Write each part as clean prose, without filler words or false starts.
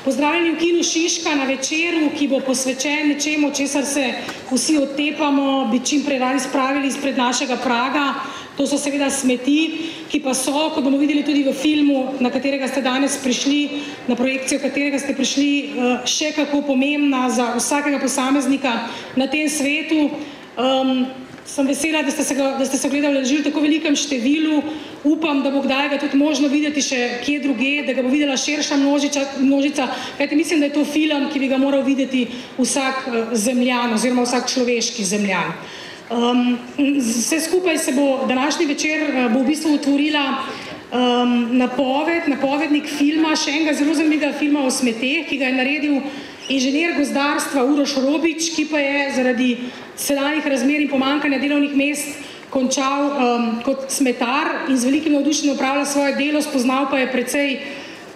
Pozdravljeni v kinu Šiška na večeru, ki bo posvečen nečemu, česar se vsi otepamo, bi čim prej radi spravili izpred našega praga. To so seveda smeti, ki pa so, kot bomo videli tudi v filmu, na katerega ste danes prišli, na projekcijo katerega ste prišli, še kako pomembna za vsakega posameznika na tem svetu. Sem vesela, da ste se ogledali v tako velikem številu. Upam, da bo kdaj ga tudi možno videti še kje druge, da ga bo videla širša množica, kajti mislim, da je to film, ki bi ga moral videti vsak zemljan oziroma vsak človeški zemljan. Vse skupaj se bo današnji večer bo v bistvu otvorila napovednik filma, še enega zelo zanimivega filma o smeteh, ki ga je naredil inženir gozdarstva Uroš Robič, ki pa je zaradi sedanjih razmer in pomanjkanja delovnih mest končal kot smetar in z velikim navdušenjem opravlja svoje delo, spoznal pa je precej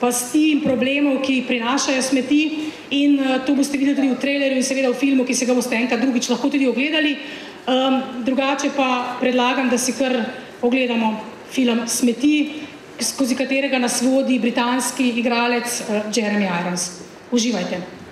pasti in problemov, ki prinašajo smeti, in to boste videli tudi v trailerju in seveda v filmu, ki se ga boste enkrat drugič lahko tudi ogledali. Drugače pa predlagam, da si kar ogledamo film Smeti, skozi katerega nas vodi britanski igralec Jeremy Irons. Uživajte.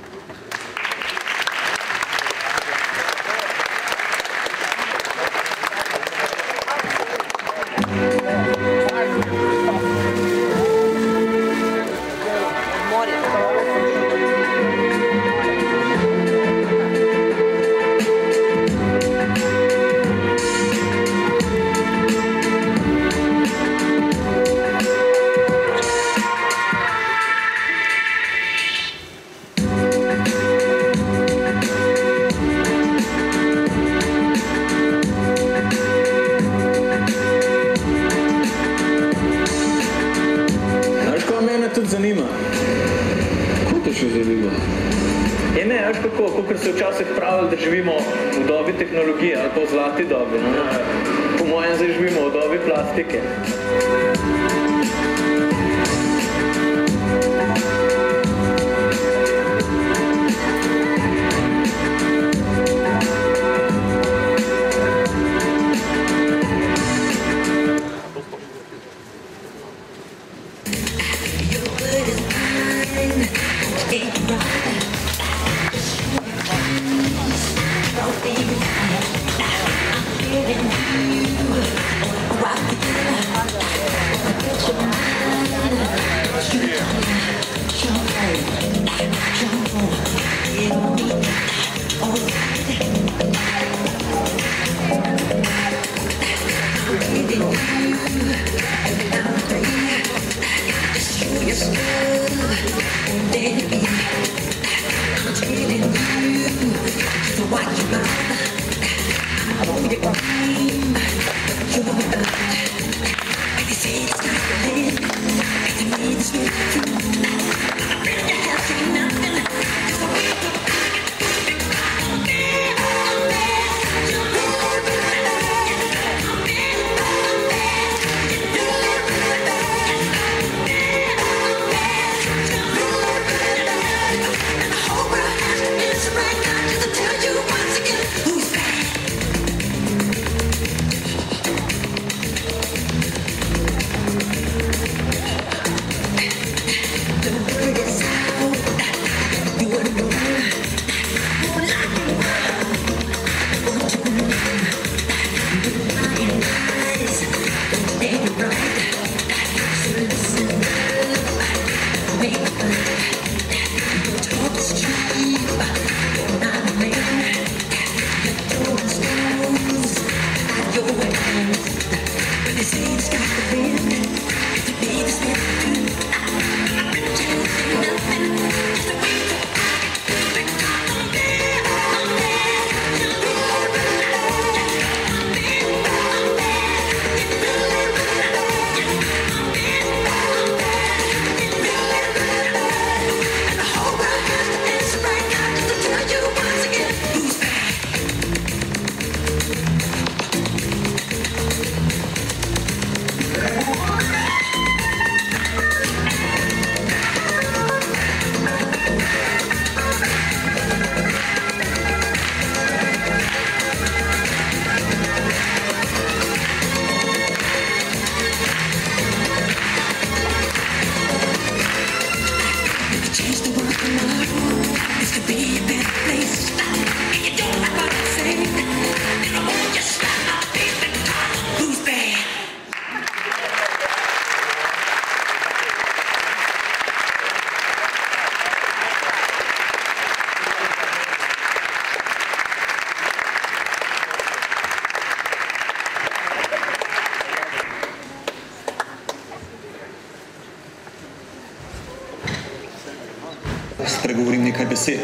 Spregovorim nekaj besed.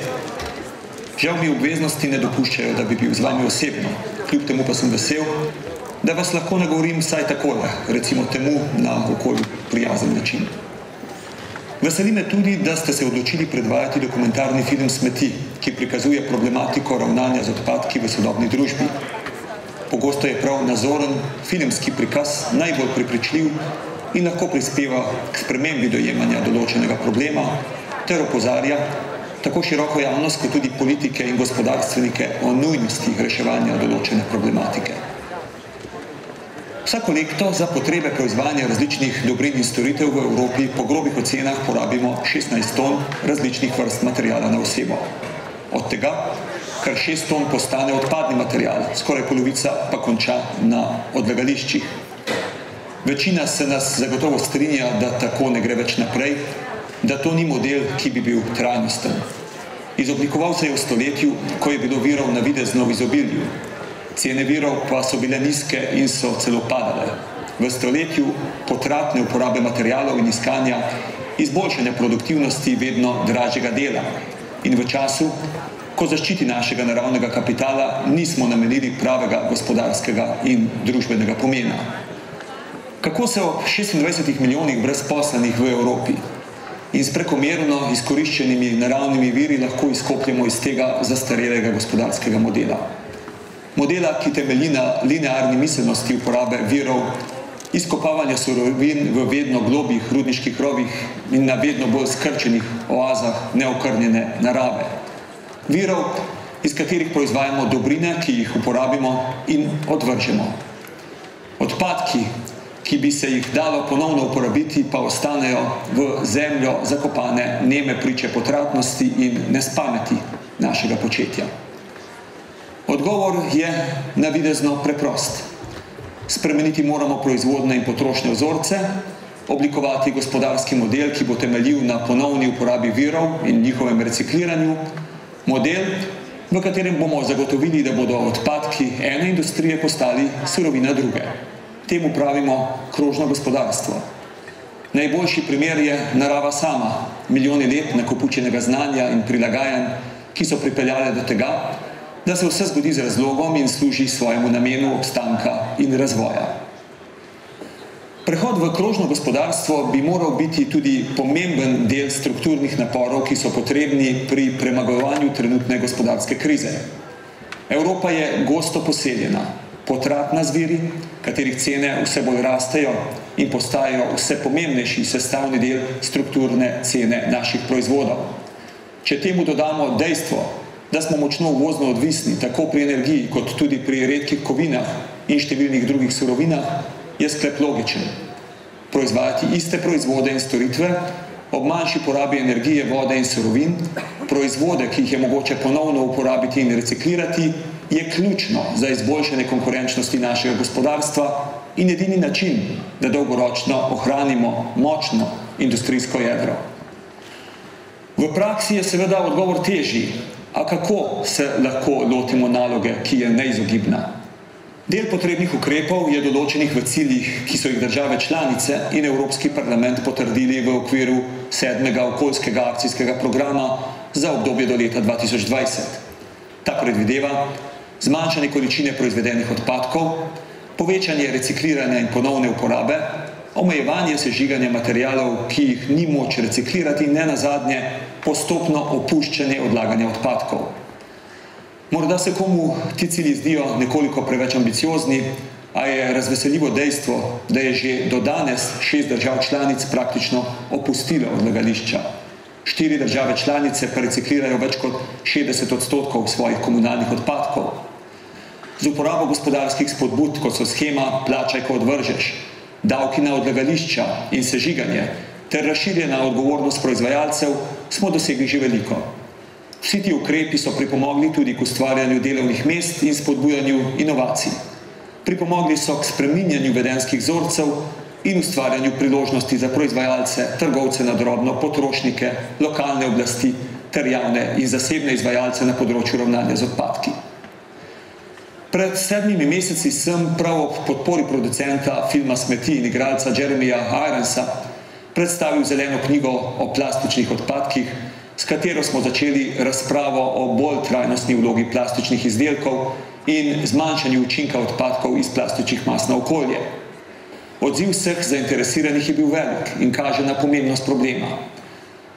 Žal mi obveznosti ne dopuščajo, da bi bil z vami osebno. Kljub temu pa sem vesel, da vas lahko nagovorim vsaj takole, recimo temu na okolju prijazen način. Veseli me tudi, da ste se odločili predvajati dokumentarni film Smeti, ki prikazuje problematiko ravnanja z odpadki v sodobni družbi. Pogosto je prav nazoren filmski prikaz najbolj prepričljiv in lahko prispeva k spremembi dojemanja določenega problema ter opozarja tako široko javnost kot tudi politike in gospodarstvenike o nujnosti reševanja določene problematike. Vsako leto za potrebe proizvajanja različnih dobrin in storitev v Evropi po grobih ocenah porabimo 16 ton različnih vrst materijala na osebo. Od tega kar 6 ton postane odpadni material, skoraj polovica pa konča na odlagališčih. Večina se nas zagotovo strinja, da tako ne gre več naprej, da to ni model, ki bi bil trajnosten. Izoblikoval se je v stoletju, ko je bilo virov navidezno v izobilju. Cene virov pa so bile nizke in so celo padale. V stoletju potratne uporabe materialov in iskanja izboljšanja produktivnosti vedno dražjega dela. In v času, ko zaščiti našega naravnega kapitala nismo namenili pravega gospodarskega in družbenega pomena. Kako se ob 26 milijonih brezposelnih v Evropi in s prekomerno izkoriščenimi naravnimi viri lahko izkopljemo iz tega zastarelega gospodarskega modela. Modela, ki temelji na linearni miselnosti uporabe virov, izkopavanja surovin v vedno globjih rudniških rovih in na vedno bolj skrčenih oazah neokrnjene narave. Virov, iz katerih proizvajamo dobrine, ki jih uporabimo in odvržemo. Odpadki, ki bi se jih dalo ponovno uporabiti, pa ostanejo v zemljo zakopane neme priče potratnosti in nespameti našega početja. Odgovor je navidezno preprost. Spremeniti moramo proizvodne in potrošne vzorce, oblikovati gospodarski model, ki bo temeljil na ponovni uporabi virov in njihovem recikliranju, model, v katerem bomo zagotovili, da bodo odpadki ene industrije postali surovina druge. Temu pravimo krožno gospodarstvo. Najboljši primer je narava sama, milijoni let nakopičenega znanja in prilagajanj, ki so pripeljale do tega, da se vse zgodi z razlogom in služi svojemu namenu obstanka in razvoja. Prehod v krožno gospodarstvo bi moral biti tudi pomemben del strukturnih naporov, ki so potrebni pri premagovanju trenutne gospodarske krize. Evropa je gosto poseljena, potratna z viri, katerih cene vse bolj rastejo in postajajo vse pomembnejši sestavni del strukturne cene naših proizvodov. Če temu dodamo dejstvo, da smo močno uvozno odvisni, tako pri energiji, kot tudi pri redkih kovinah in številnih drugih surovinah, je sklep logičen. Proizvajati iste proizvode in storitve, ob manjši porabi energije, vode in surovin, proizvode, ki jih je mogoče ponovno uporabiti in reciklirati, je ključno za izboljšanje konkurenčnosti našega gospodarstva in edini način, da dolgoročno ohranimo močno industrijsko jedro. V praksi je seveda odgovor težji, a kako se lahko lotimo naloge, ki je neizogibna? Del potrebnih ukrepov je določenih v ciljih, ki so jih države članice in Evropski parlament potrdili v okviru 7. okoljskega akcijskega programa za obdobje do leta 2020. Ta predvideva zmanjšanje količine proizvedenih odpadkov, povečanje recikliranja in ponovne uporabe, omejevanje sežiganja materialov, ki jih ni moč reciklirati, in ne nazadnje postopno opuščanje odlaganja odpadkov. Morda se komu ti cilji zdijo nekoliko preveč ambiciozni, a je razveseljivo dejstvo, da je že do danes 6 držav članic praktično opustilo odlagališča. 4 države članice pa reciklirajo več kot 60% svojih komunalnih odpadkov. Z uporabo gospodarskih spodbud, kot so shema plačaj, ko odvržeš, davki na odlagališča in sežiganje ter razširjena odgovornost proizvajalcev, smo dosegli že veliko. Vsi ti ukrepi so pripomogli tudi k ustvarjanju delovnih mest in spodbujanju inovacij. Pripomogli so k spreminjanju vedenjskih vzorcev in ustvarjanju priložnosti za proizvajalce, trgovce na drobno, potrošnike, lokalne oblasti ter javne in zasebne izvajalce na področju ravnanja z odpadki. Pred 7 meseci sem prav ob podpori producenta filma Smeti in igralca Jeremyja Ironsa predstavil zeleno knjigo o plastičnih odpadkih, s katero smo začeli razpravo o bolj trajnostni vlogi plastičnih izdelkov in zmanjšanju učinka odpadkov iz plastičnih mas na okolje. Odziv vseh zainteresiranih je bil velik in kaže na pomembnost problema.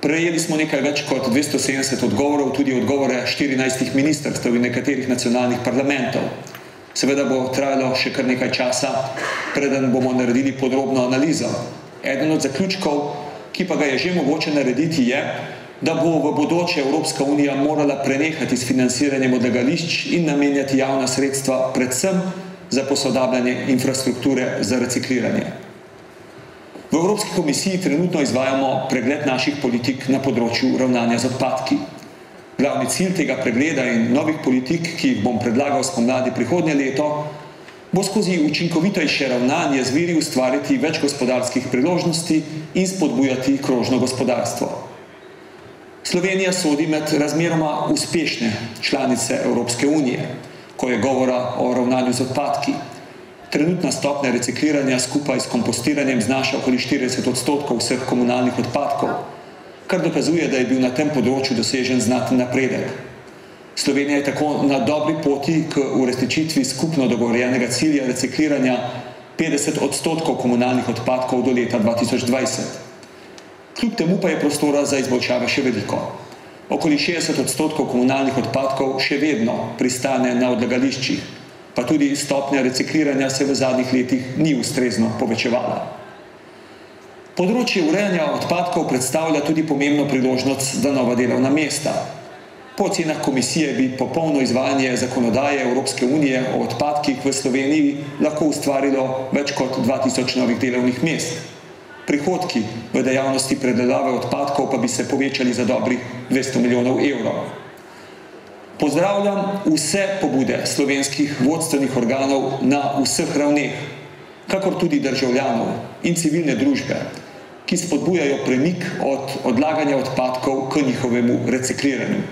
Prejeli smo nekaj več kot 270 odgovorov, tudi odgovore 14 ministrstev in nekaterih nacionalnih parlamentov. Seveda bo trajalo še kar nekaj časa, preden bomo naredili podrobno analizo. Eden od zaključkov, ki pa ga je že mogoče narediti, je, da bo v bodoče Evropska unija morala prenehati s financiranjem odlagališč in namenjati javna sredstva predvsem za posodabljanje infrastrukture za recikliranje. V Evropski komisiji trenutno izvajamo pregled naših politik na področju ravnanja z odpadki. Glavni cilj tega pregleda in novih politik, ki jih bom predlagal spomladi prihodnje leto, bo skozi učinkovitejše ravnanje z viri ustvariti več gospodarskih priložnosti in spodbujati krožno gospodarstvo. Slovenija sodi med razmeroma uspešne članice Evropske unije, ko je govora o ravnanju z odpadki. Trenutna stopnja recikliranja skupaj s kompostiranjem znaša okoli 40% vseh komunalnih odpadkov, kar dokazuje, da je bil na tem področju dosežen znaten napredek. Slovenija je tako na dobri poti k uresničitvi skupno dogovorjenega cilja recikliranja 50% komunalnih odpadkov do leta 2020. Kljub temu pa je prostora za izboljšave še veliko. Okoli 60% komunalnih odpadkov še vedno pristane na odlagališčih, pa tudi stopnja recikliranja se v zadnjih letih ni ustrezno povečevala. Področje urejanja odpadkov predstavlja tudi pomembno priložnost za nova delovna mesta. Po ocenah komisije bi popolno izvajanje zakonodaje Evropske unije o odpadkih v Sloveniji lahko ustvarilo več kot 2000 novih delovnih mest. Prihodki v dejavnosti predelave odpadkov pa bi se povečali za dobrih 200 milijonov evrov. Pozdravljam vse pobude slovenskih vodstvenih organov na vseh ravneh, kakor tudi državljanov in civilne družbe, ki spodbujajo premik od odlaganja odpadkov k njihovemu recikliranju.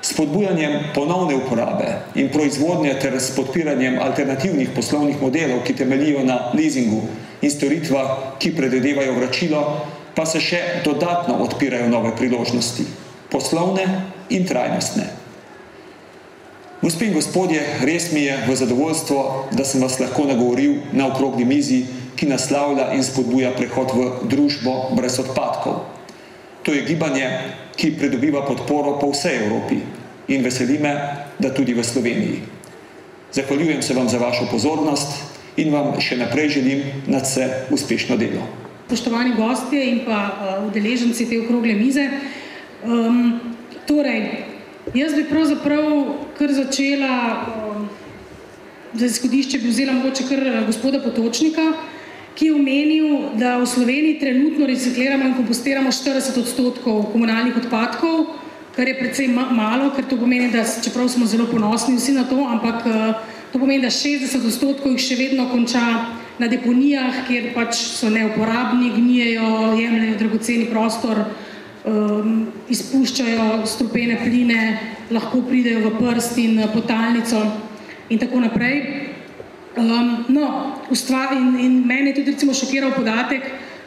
S spodbujanjem ponovne uporabe in proizvodnje ter s podpiranjem alternativnih poslovnih modelov, ki temeljijo na leasingu in storitvah, ki predvidevajo vračilo, pa se še dodatno odpirajo nove priložnosti, poslovne in trajnostne. Gospe in gospodje, res mi je v zadovoljstvo, da sem vas lahko nagovoril na okrogli mizi, ki naslavlja in spodbuja prehod v družbo brez odpadkov. To je gibanje, ki pridobiva podporo po vsej Evropi in veseli me, da tudi v Sloveniji. Zahvaljujem se vam za vašo pozornost in vam še naprej želim nadvse uspešno delo. Spoštovani gostje in pa udeleženci te okrogle mize, jaz bi pravzaprav kar začela, za izhodišče bi vzela mogoče kar gospoda Potočnika, ki je omenil, da v Sloveniji trenutno recikliramo in kompostiramo 40% komunalnih odpadkov, kar je precej malo, ker to pomeni, da čeprav smo zelo ponosni vsi na to, ampak to pomeni, da 60% jih še vedno konča na deponijah, kjer pač so neuporabni, gnijejo, jemljejo dragoceni prostor, izpuščajo strupene pline, lahko pridejo v prst in potalnico in tako naprej. In mene je tudi recimo šokiral podatek,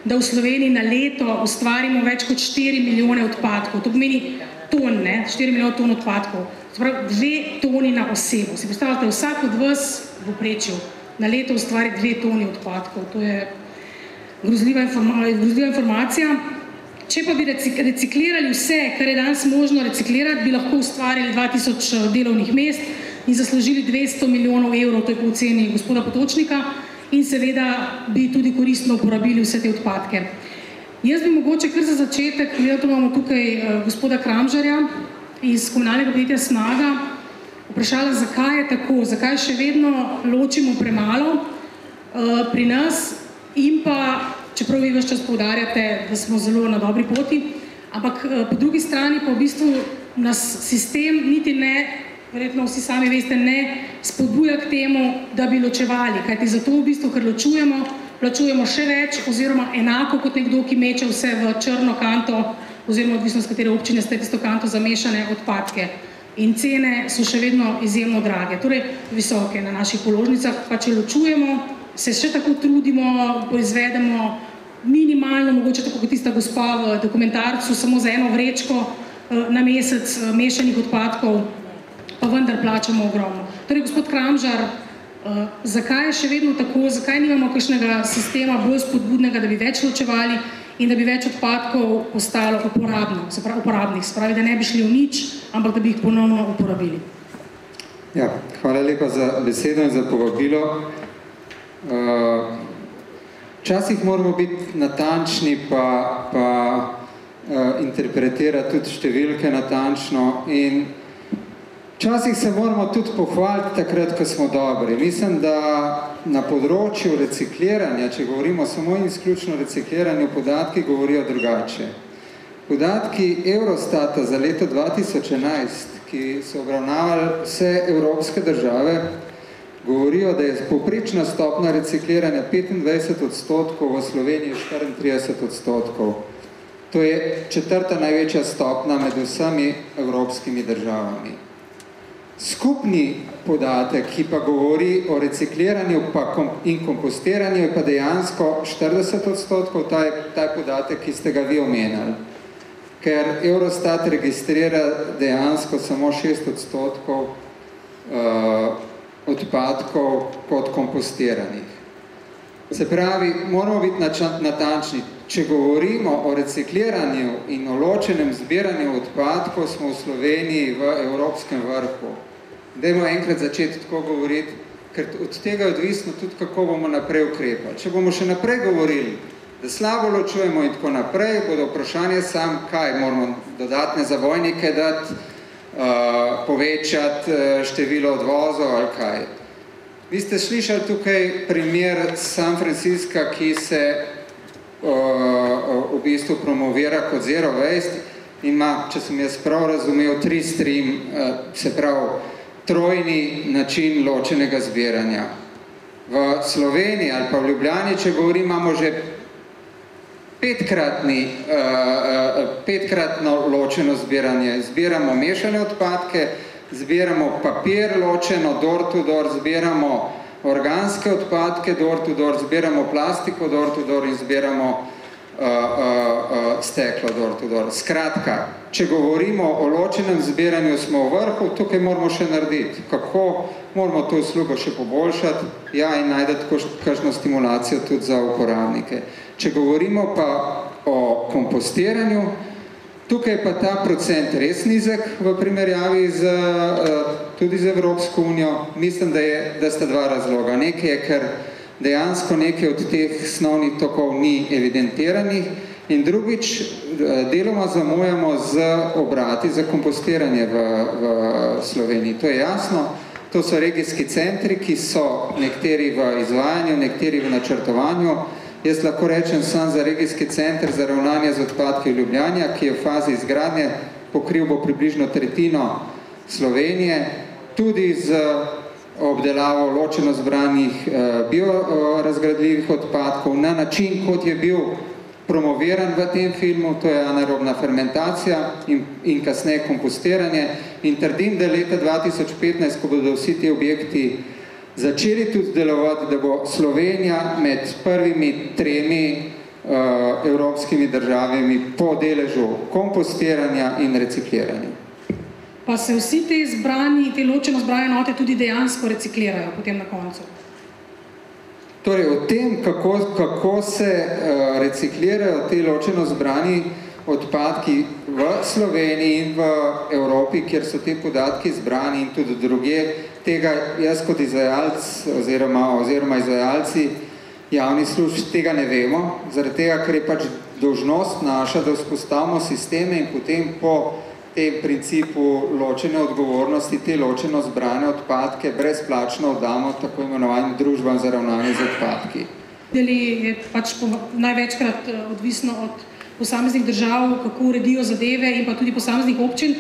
da v Sloveniji na leto ustvarimo več kot 4 milijone odpadkov. To pomeni ton, 4 milijone ton odpadkov. Sprav 2 toni na osebo. Si predstavljate, vsak od vas v povprečju na leto ustvari 2 toni odpadkov. To je grozljiva informacija. Če pa bi reciklirali vse, kar je danes možno reciklirati, bi lahko ustvarili 2000 delovnih mest in zaslužili 200 milijonov evrov, to je po oceni gospoda Potočnika, in seveda bi tudi koristno uporabili vse te odpadke. Jaz bi mogoče kar za začetek, to imamo tukaj gospoda Kramžarja iz komunalnega podjetja Snaga, vprašala, zakaj je tako, zakaj še vedno ločimo premalo pri nas in pa, čeprav vi ves čas poudarjate, da smo zelo na dobri poti, Ampak po drugi strani pa v bistvu nas sistem niti ne, verjetno vsi sami veste, ne spodbuja k temu, da bi ločevali, kajti zato v bistvu, ker ločujemo, plačujemo še več oziroma enako kot nekdo, ki meče vse v črno kanto oziroma odvisno z katere občine ste tisto kanto zamešane odpadke. In cene so še vedno izjemno drage, torej visoke na naših položnicah, pa če ločujemo, se še tako trudimo, proizvedemo minimalno, mogoče tako kot tista gospa v dokumentarcu, samo za eno vrečko na mesec mešanih odpadkov, pa vendar plačamo ogromno. Torej, gospod Kramžar, zakaj je še vedno tako, zakaj nimamo kakšnega sistema bolj spodbudnega, da bi več ločevali in da bi več odpadkov postalo uporabnih, se pravi, da ne bi šli v nič, ampak da bi jih ponovno uporabili. Ja, hvala lepa za besedo in za povabilo. Včasih moramo biti natančni, pa interpretirati tudi številke natančno in včasih se moramo tudi pohvaliti takrat, ko smo dobri. Mislim, da na področju recikliranja, če govorimo samo in izključno o recikliranju, podatki govorijo drugače. Podatki Eurostata za leto 2011, ki so obravnavali vse evropske države, govorijo, da je povprečna stopnja recikliranja 25%, v Sloveniji 34%. To je četrta največja stopnja med vsemi evropskimi državami. Skupni podatek, ki pa govori o recikliranju in kompostiranju, je pa dejansko 40%, ta podatek, ki ste ga vi omenjali. Ker Eurostat registrira dejansko samo 6% odpadkov kot kompostiranih. Se pravi, moramo biti natančni. Če govorimo o recikliranju in o ločenem zbiranju odpadkov, smo v Sloveniji v evropskem vrhu. Dajmo enkrat začeti tako govoriti, ker od tega je odvisno tudi, kako bomo naprej ukrepali. Če bomo še naprej govorili, da slabo ločujemo in tako naprej, bodo vprašanje sam, kaj moramo dodatne zavojnike dati, povečati število odvozov ali kaj. Vi ste slišali tukaj primer San Francisca, ki se v bistvu promovira kot zero waste, ima, če sem jaz prav razumel, 3 stream, se pravi, trojni način ločenega zbiranja. V Sloveniji ali pa v Ljubljani, če govorim, imamo že petkratno ločeno zbiranje. Zbiramo mešane odpadke, zbiramo papir ločeno, door to door, zbiramo organske odpadke, door to door, zbiramo plastiko, door to door in zbiramo steklo, door to door. Skratka, če govorimo o ločenem zbiranju, smo v vrhu, tukaj moramo še narediti. Kako moramo to uslugo še poboljšati? Ja, in najdeti kakšno stimulacijo tudi za uporabnike. Če govorimo pa o kompostiranju, tukaj pa ta procent res nizek v primerjavi tudi z Evropsko unijo. Mislim, da sta dva razloga. Nekaj je, ker dejansko nekaj od teh snovnih tokov ni evidentiranih in drugič, deloma zamujamo z obrati za kompostiranje v Sloveniji. To je jasno. To so regijski centri, ki so nekateri v izvajanju, nekateri v načrtovanju. Jaz lahko rečem sam za regijski center za ravnanje z odpadki v Ljubljani, ki je v fazi izgradnje, pokril bo približno tretjino Slovenije, tudi z obdelavo ločeno zbranih biorazgradljivih odpadkov na način, kot je bil promoviran v tem filmu, to je anaerobna fermentacija in kasneje kompostiranje. In trdim, da leta 2015, ko bodo vsi ti objekti začeli tudi delovati, da bo Slovenija med prvimi 3 evropskimi državami po deležu kompostiranja in recikliranja. Pa se vsi te ločeno zbrane enote tudi dejansko reciklirajo potem na koncu? Torej, o tem, kako se reciklirajo te ločeno zbrani odpadki v Sloveniji in v Evropi, kjer so te podatki zbrani in tudi drugje, tega jaz kot izvajalec oziroma izvajalci javnih služb tega ne vemo, zaradi tega, ker je pač dolžnost naša, da vzpostavimo sisteme in potem po tem principu ločene odgovornosti te ločeno zbrane odpadke brezplačno oddamo tako imenovanim družbam za ravnanje z odpadki. Je pač največkrat odvisno od posameznih držav, kako uredijo zadeve in pa tudi posameznih občin.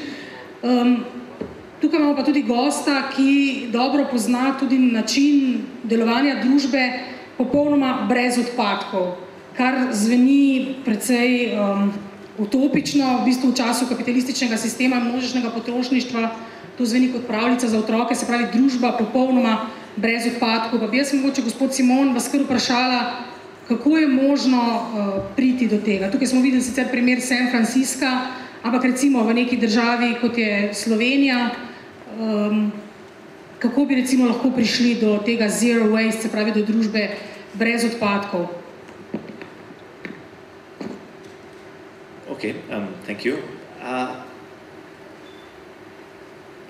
Tukaj imamo pa tudi gosta, ki dobro pozna tudi način delovanja družbe popolnoma brez odpadkov, kar zveni precej utopično, v bistvu v času kapitalističnega sistema množičnega potrošništva, to zveni kot pravljica za otroke, se pravi družba popolnoma brez odpadkov. Pa bi jaz mogoče, gospod Simon, vas kar vprašala, kako je možno priti do tega. Tukaj smo videli sicer primer San Francisca, ampak recimo v neki državi, kot je Slovenija, kako bi recimo lahko prišli do tega zero waste, se pravi do družbe brez odpadkov? Okay, thank you.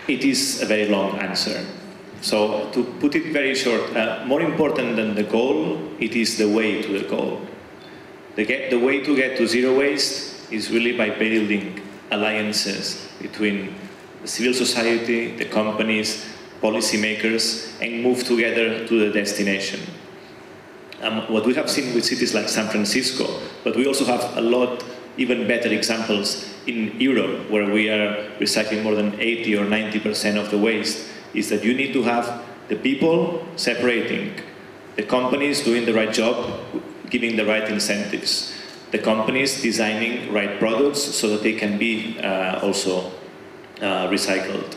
It is a very long answer. So to put it very short, more important than the goal, it is the way to the goal. The way to get to zero waste is really by building alliances between the civil society, the companies, policymakers, and move together to the destination. What we have seen with cities like San Francisco, but we also have a lot even better examples in Europe, where we are recycling more than 80 or 90% of the waste, is that you need to have the people separating, the companies doing the right job, giving the right incentives, the companies designing right products so that they can be also recycled,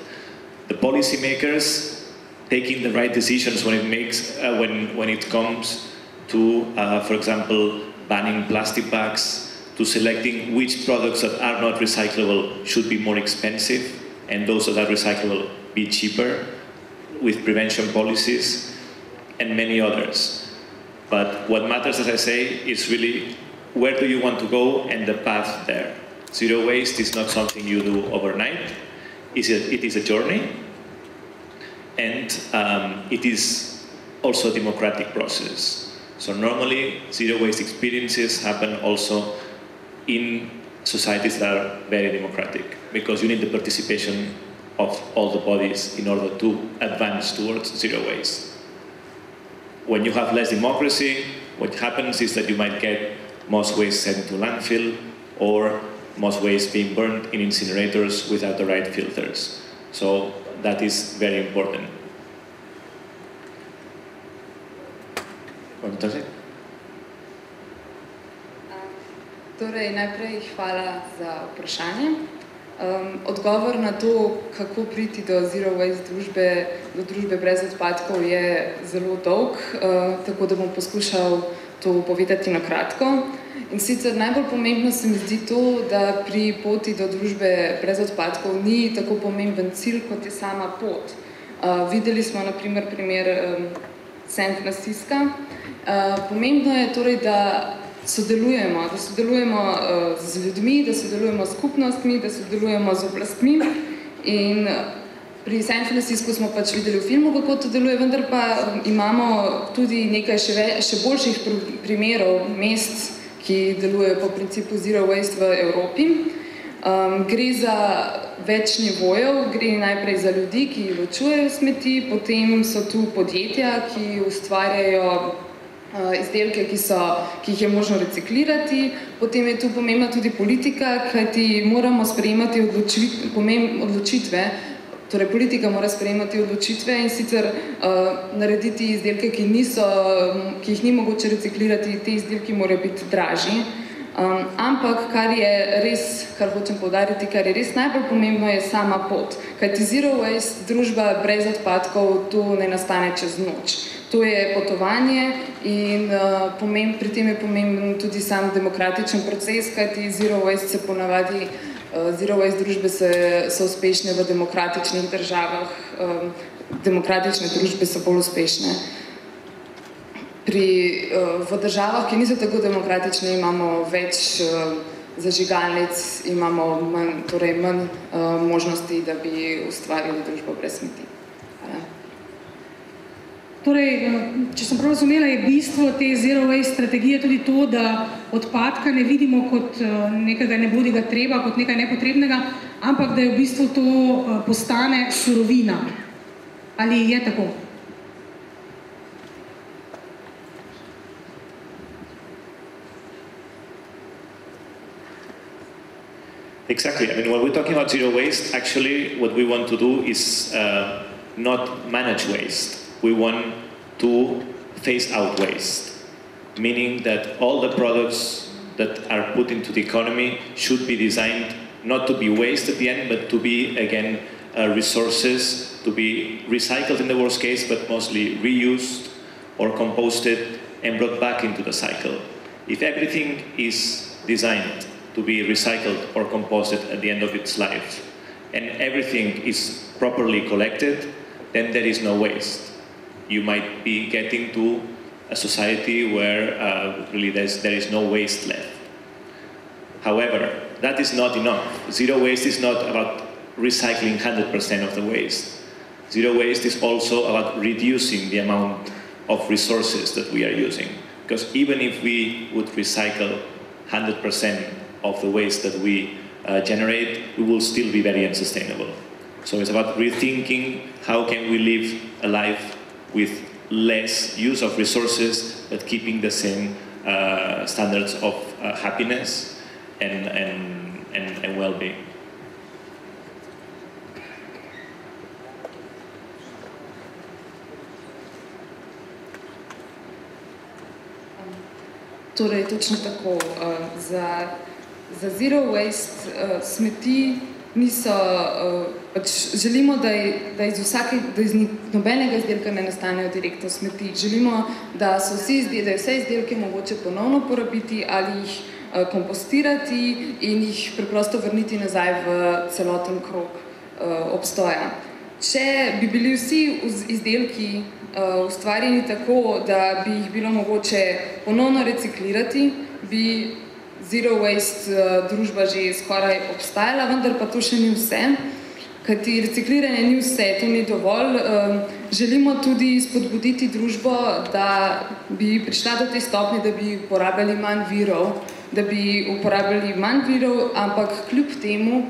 the policymakers taking the right decisions when it comes to, for example, banning plastic bags, to selecting which products that are not recyclable should be more expensive and those that are recyclable be cheaper, with prevention policies and many others. But what matters, as I say, is really where do you want to go and the path there. Zero waste is not something you do overnight. It is a journey, and it is also a democratic process. So normally zero waste experiences happen also in societies that are very democratic, because you need the participation of all the bodies in order to advance towards zero waste. When you have less democracy, what happens is that you might get most waste sent to landfill, or most waste being burned in incinerators without the right filters. So that is very important. Torej, najprej hvala za vprašanje. Odgovor na to, kako priti do zero waste družbe, do družbe brez odpadkov, je zelo dolg, tako da bom poskušal to povedati na kratko. In sicer najbolj pomembno se mi zdi to, da pri poti do družbe brez odpadkov ni tako pomemben cilj, kot je sama pot. Videli smo na primer San Francisca. Pomembno je torej, da sodelujemo z ljudmi, da sodelujemo s skupnostmi, da sodelujemo z oblastmi. In pri San Franciscu smo pač videli v filmu, kako to deluje, vendar pa imamo tudi nekaj še boljših primerov mest, ki delujejo po principu zero waste v Evropi. Gre za več nivojev, gre najprej za ljudi, ki ločujejo smeti, potem so tu podjetja, ki ustvarjajo izdelke, ki jih je možno reciklirati. Potem je tu pomembna tudi politika, kajti moramo sprejemati odločitve, torej politika mora sprejemati odločitve in sicer narediti izdelke, ki jih ni mogoče reciklirati, te izdelki morajo biti dražji. Ampak kar hočem poudariti, kar je res najbolj pomembno, je sama pot. Kajti zero waste, družba brez odpadkov, to ne nastane čez noč. To je potovanje in pri tem je pomemben tudi sam demokratičen proces, kajti zero waste družbe so uspešne v demokratičnih državah, demokratične družbe so bolj uspešne. V državah, ki niso tako demokratične, imamo več zažigalnic, imamo manj možnosti, da bi ustvarili družbo brez smeti. Hvala. Torej, če sem prav razumela, je bistvo te zero waste strategije tudi to, da odpadka ne vidimo kot nekega nebodiga treba, kot nekaj nepotrebnega, ampak da je v bistvu to postane surovina. Ali je tako? Exactly. I mean, when we're talking about zero waste, actually what we want to do is not manage waste. We want to phase out waste, meaning that all the products that are put into the economy should be designed not to be waste at the end, but to be, again, resources, to be recycled in the worst case, but mostly reused or composted and brought back into the cycle. If everything is designed to be recycled or composted at the end of its life, and everything is properly collected, then there is no waste. You might be getting to a society where really there is no waste left. However, that is not enough. Zero waste is not about recycling 100% of the waste. Zero waste is also about reducing the amount of resources that we are using. Because even if we would recycle 100% of the waste that we generate, we will still be very unsustainable. So it's about rethinking how can we live a life with less use of resources, but keeping the same standards of happiness and well-being. Torej, točno tako. Za zero waste smeti niso, želimo, da iz nobenega izdelka ne nastanejo direktno smeti. Želimo, da so vse izdelke mogoče ponovno porabiti ali jih kompostirati in jih preprosto vrniti nazaj v celoten krog obstoja. Če bi bili vsi izdelki ustvarjeni tako, da bi jih bilo mogoče ponovno reciklirati, bi zero waste družba že skoraj obstajala, vendar pa to še ni vse, kajti recikliranje ni vse, to ni dovolj. Želimo tudi spodbuditi družbo, da bi prišla do te stopnje, da bi uporabljali manj virov, ampak kljub temu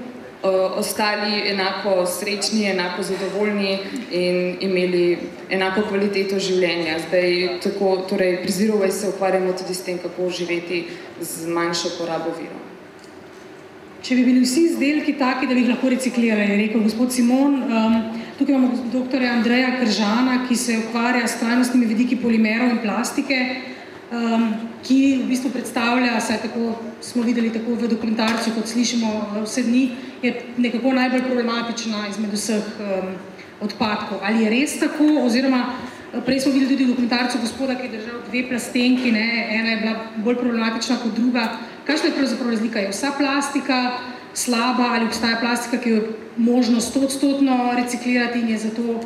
ostali enako srečni, enako zadovoljni in imeli enako kvaliteto življenja. Zdaj, torej, pri Zero Waste se ukvarjamo tudi s tem, kako živeti z manjšo porabo virov. Če bi bili vsi izdelki taki, da bi jih lahko reciklirali, je rekel gospod Simon. Tukaj imamo doktorja Andreja Kržana, ki se ukvarja s trajnostnimi vidiki polimerov in plastike, ki v bistvu predstavlja, saj tako smo videli tako v dokumentarcu, kot slišimo vse dni, je nekako najbolj problematična izmed vseh odpadkov. Ali je res tako, oziroma prej smo videli tudi v dokumentarcu gospoda, ki je držal 2 plastenki, ena je bila bolj problematična kot druga. Kakšna je pravzaprav razlika? Je vsa plastika slaba ali obstaja plastika, ki jo je možno 100% reciklirati in je zato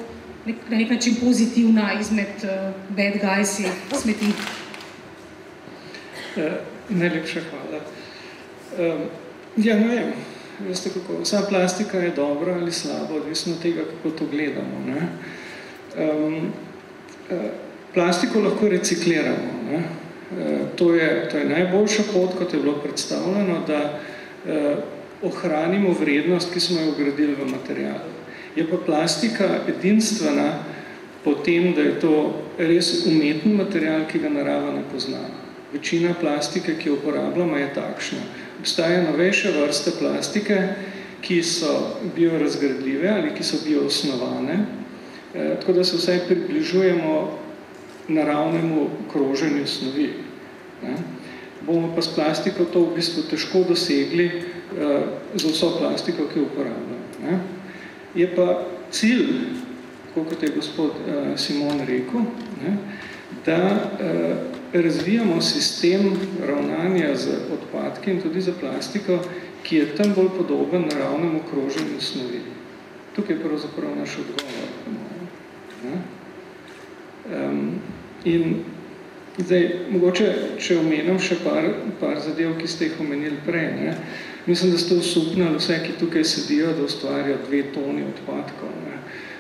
na nek način pozitivna izmed bad guys smeti? Najlepša hvala. Ja, ne vem, veste kako, vsa plastika je dobra ali slaba, odvisno od tega, kako to gledamo. Plastiko lahko recikliramo. To je najboljša pot, kot je bilo predstavljeno, da ohranimo vrednost, ki smo jo vgradili v materialu. Je pa plastika edinstvena po tem, da je to res umeten material, ki ga narava ne pozna. Večina plastike, ki jo uporabljamo, je takšna. Obstajajo novejše vrste plastike, ki so biorazgradljive ali ki so bioosnovane, tako da se vsaj približujemo naravnemu kroženju snovi. Bomo pa s plastiko to v bistvu težko dosegli za vso plastiko, ki jo uporabljamo. Je pa cilj, kot je gospod Simon rekel, da razvijamo sistem ravnanja z odpadki in tudi za plastiko, ki je tam bolj podoben naravnemu kroženju snovi. Tukaj je pravzaprav naš odgovor. In zdaj, mogoče, če omenim še par zadev, ki ste jih omenili prej. Mislim, da ste osupnili vse, ki tukaj sedijo, da ustvarijo 2 toni odpadkov.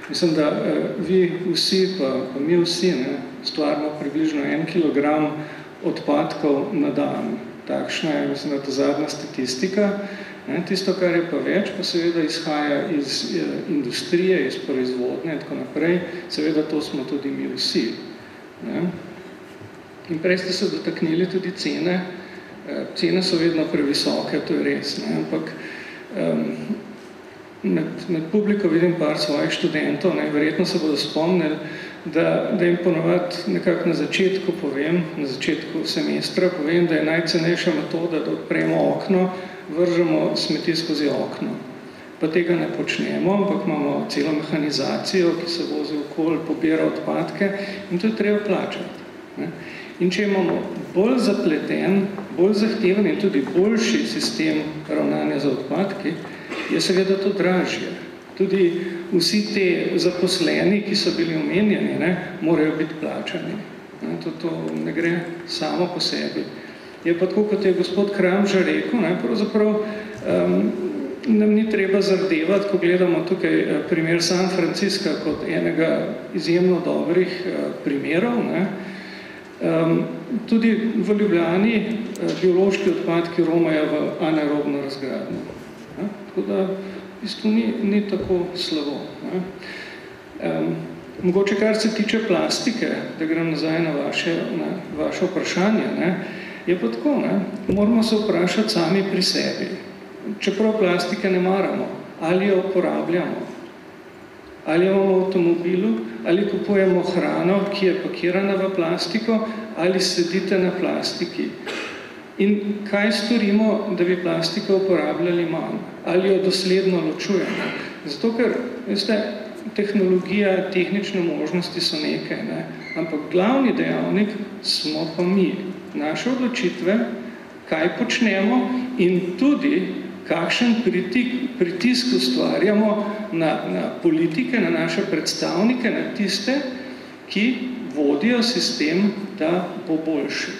Mislim, da vi vsi, pa mi vsi, stvarimo približno 1 kilogram odpadkov na dan. Takšna je, mislim, da ta zadnja statistika. Tisto, kar je pa več, pa seveda izhaja iz industrije, iz proizvodnje in tako naprej. Seveda to smo tudi mi vsi. In prej ste se dotaknili tudi cene. Cene so vedno previsoke, to je res. Ampak Med publiko vidim par svojih študentov, verjetno se bodo spomnili, da jim ponovadi nekako na začetku povem, na začetku semestra povem, da je najcenejša metoda, da odpremo okno, vržemo smeti skozi okno. Pa tega ne počnemo, ampak imamo celo mehanizacijo, ki se vozi okoli, pobira odpadke in to je treba plačati. In če imamo bolj zapleten, bolj zahteven in tudi boljši sistem ravnanja za odpadki, je seveda to dražje. Tudi vsi te zaposleni, ki so bili omenjeni, morajo biti plačani. To ne gre samo po sebi. Je pa tako, kot je gospod Kramžar rekel, pravzaprav nam ni treba zardevati, ko gledamo tukaj primer San Francisca kot enega izjemno dobrih primerov. Tudi v Ljubljani biološki odpadki romajo v anaerobno razgradnjo. Tako da v bistvu ni tako slabo. Mogoče, kar se tiče plastike, da grem nazaj na vaše vprašanje, je pa tako, moramo se vprašati sami pri sebi. Čeprav plastike ne maramo, ali jo uporabljamo, ali jo imamo v avtomobilu, ali kupujemo hrano, ki je pakirana v plastiko, ali sedite na plastiki. In kaj storimo, da bi plastiko uporabljali manj? Ali jo dosledno ločujemo? Zato, ker, veste, tehnologija, tehnične možnosti so nekaj, ampak glavni dejavnik smo pa mi. Naše odločitve, kaj počnemo in tudi kakšen pritisk ustvarjamo na politike, na naše predstavnike, na tiste, ki vodijo sistem, da bo boljši.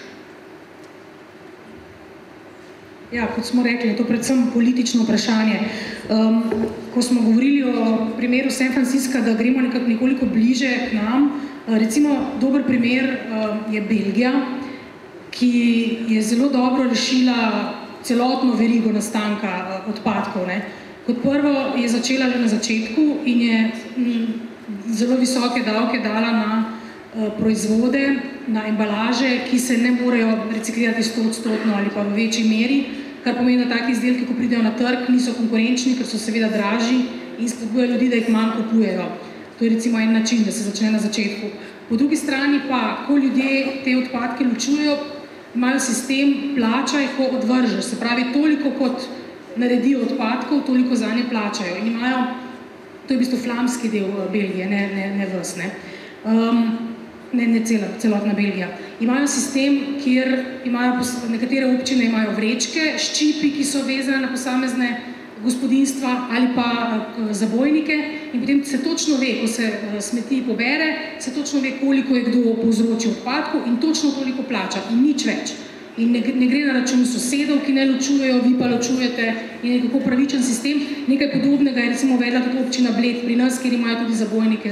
Ja, kot smo rekli, je to predvsem politično vprašanje. Ko smo govorili o primeru San Francisca, da gremo nekoliko bliže k nam, recimo dober primer je Belgija, ki je zelo dobro rešila celotno verigo nastanka odpadkov. Kot prvo je začela že na začetku in je zelo visoke davke dala na proizvode, na embalaže, ki se ne morejo reciklirati 100% ali pa v večji meri, kar pomeni, da taki izdelki, ko pridejo na trg, niso konkurenčni, ker so seveda dražji in spodbujajo ljudi, da jih manj kupujejo. To je recimo en način, da se začne na začetku. Po drugi strani pa, ko ljudje te odpadke ločujejo, imajo sistem plačaj, ko odvržeš. Se pravi, toliko kot naredijo odpadkov, toliko zanje plačajo. In imajo, to je v bistvu flamski del Belgije, ne ves, ne celotna Belgija. Imajo sistem, kjer imajo nekatere občine imajo vrečke, ščipi, ki so vezane na posamezne gospodinstva ali pa zabojnike in potem se točno ve, ko se smeti pobere, se točno ve, koliko je kdo povzročil odpadkov in točno toliko plača in nič več. In ne gre na račun sosedov, ki ne ločujejo, vi pa ločujete in je kako pravičen sistem. Nekaj podobnega je recimo vedla tudi občina Bled pri nas, kjer imajo tudi zabojnike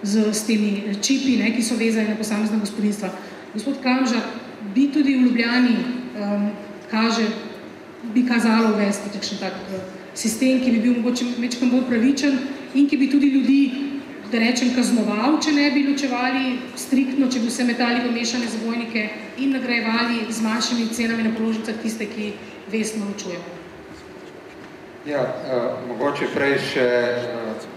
s temi čipi, ki so vezani na posamezna gospodinstva. Gospod Kramžar, bi tudi v Ljubljani bi kazalo uvesti takšen tak sistem, ki bi bil mogoče večkrat bolj pravičen in ki bi tudi ljudi, da rečem, kaznoval, če ne bi ločevali striktno, če bi vse metali v mešane zabojnike in nagrajevali z manjšimi cenami na položnicah tiste, ki vestno ločujejo. Ja, mogoče prej še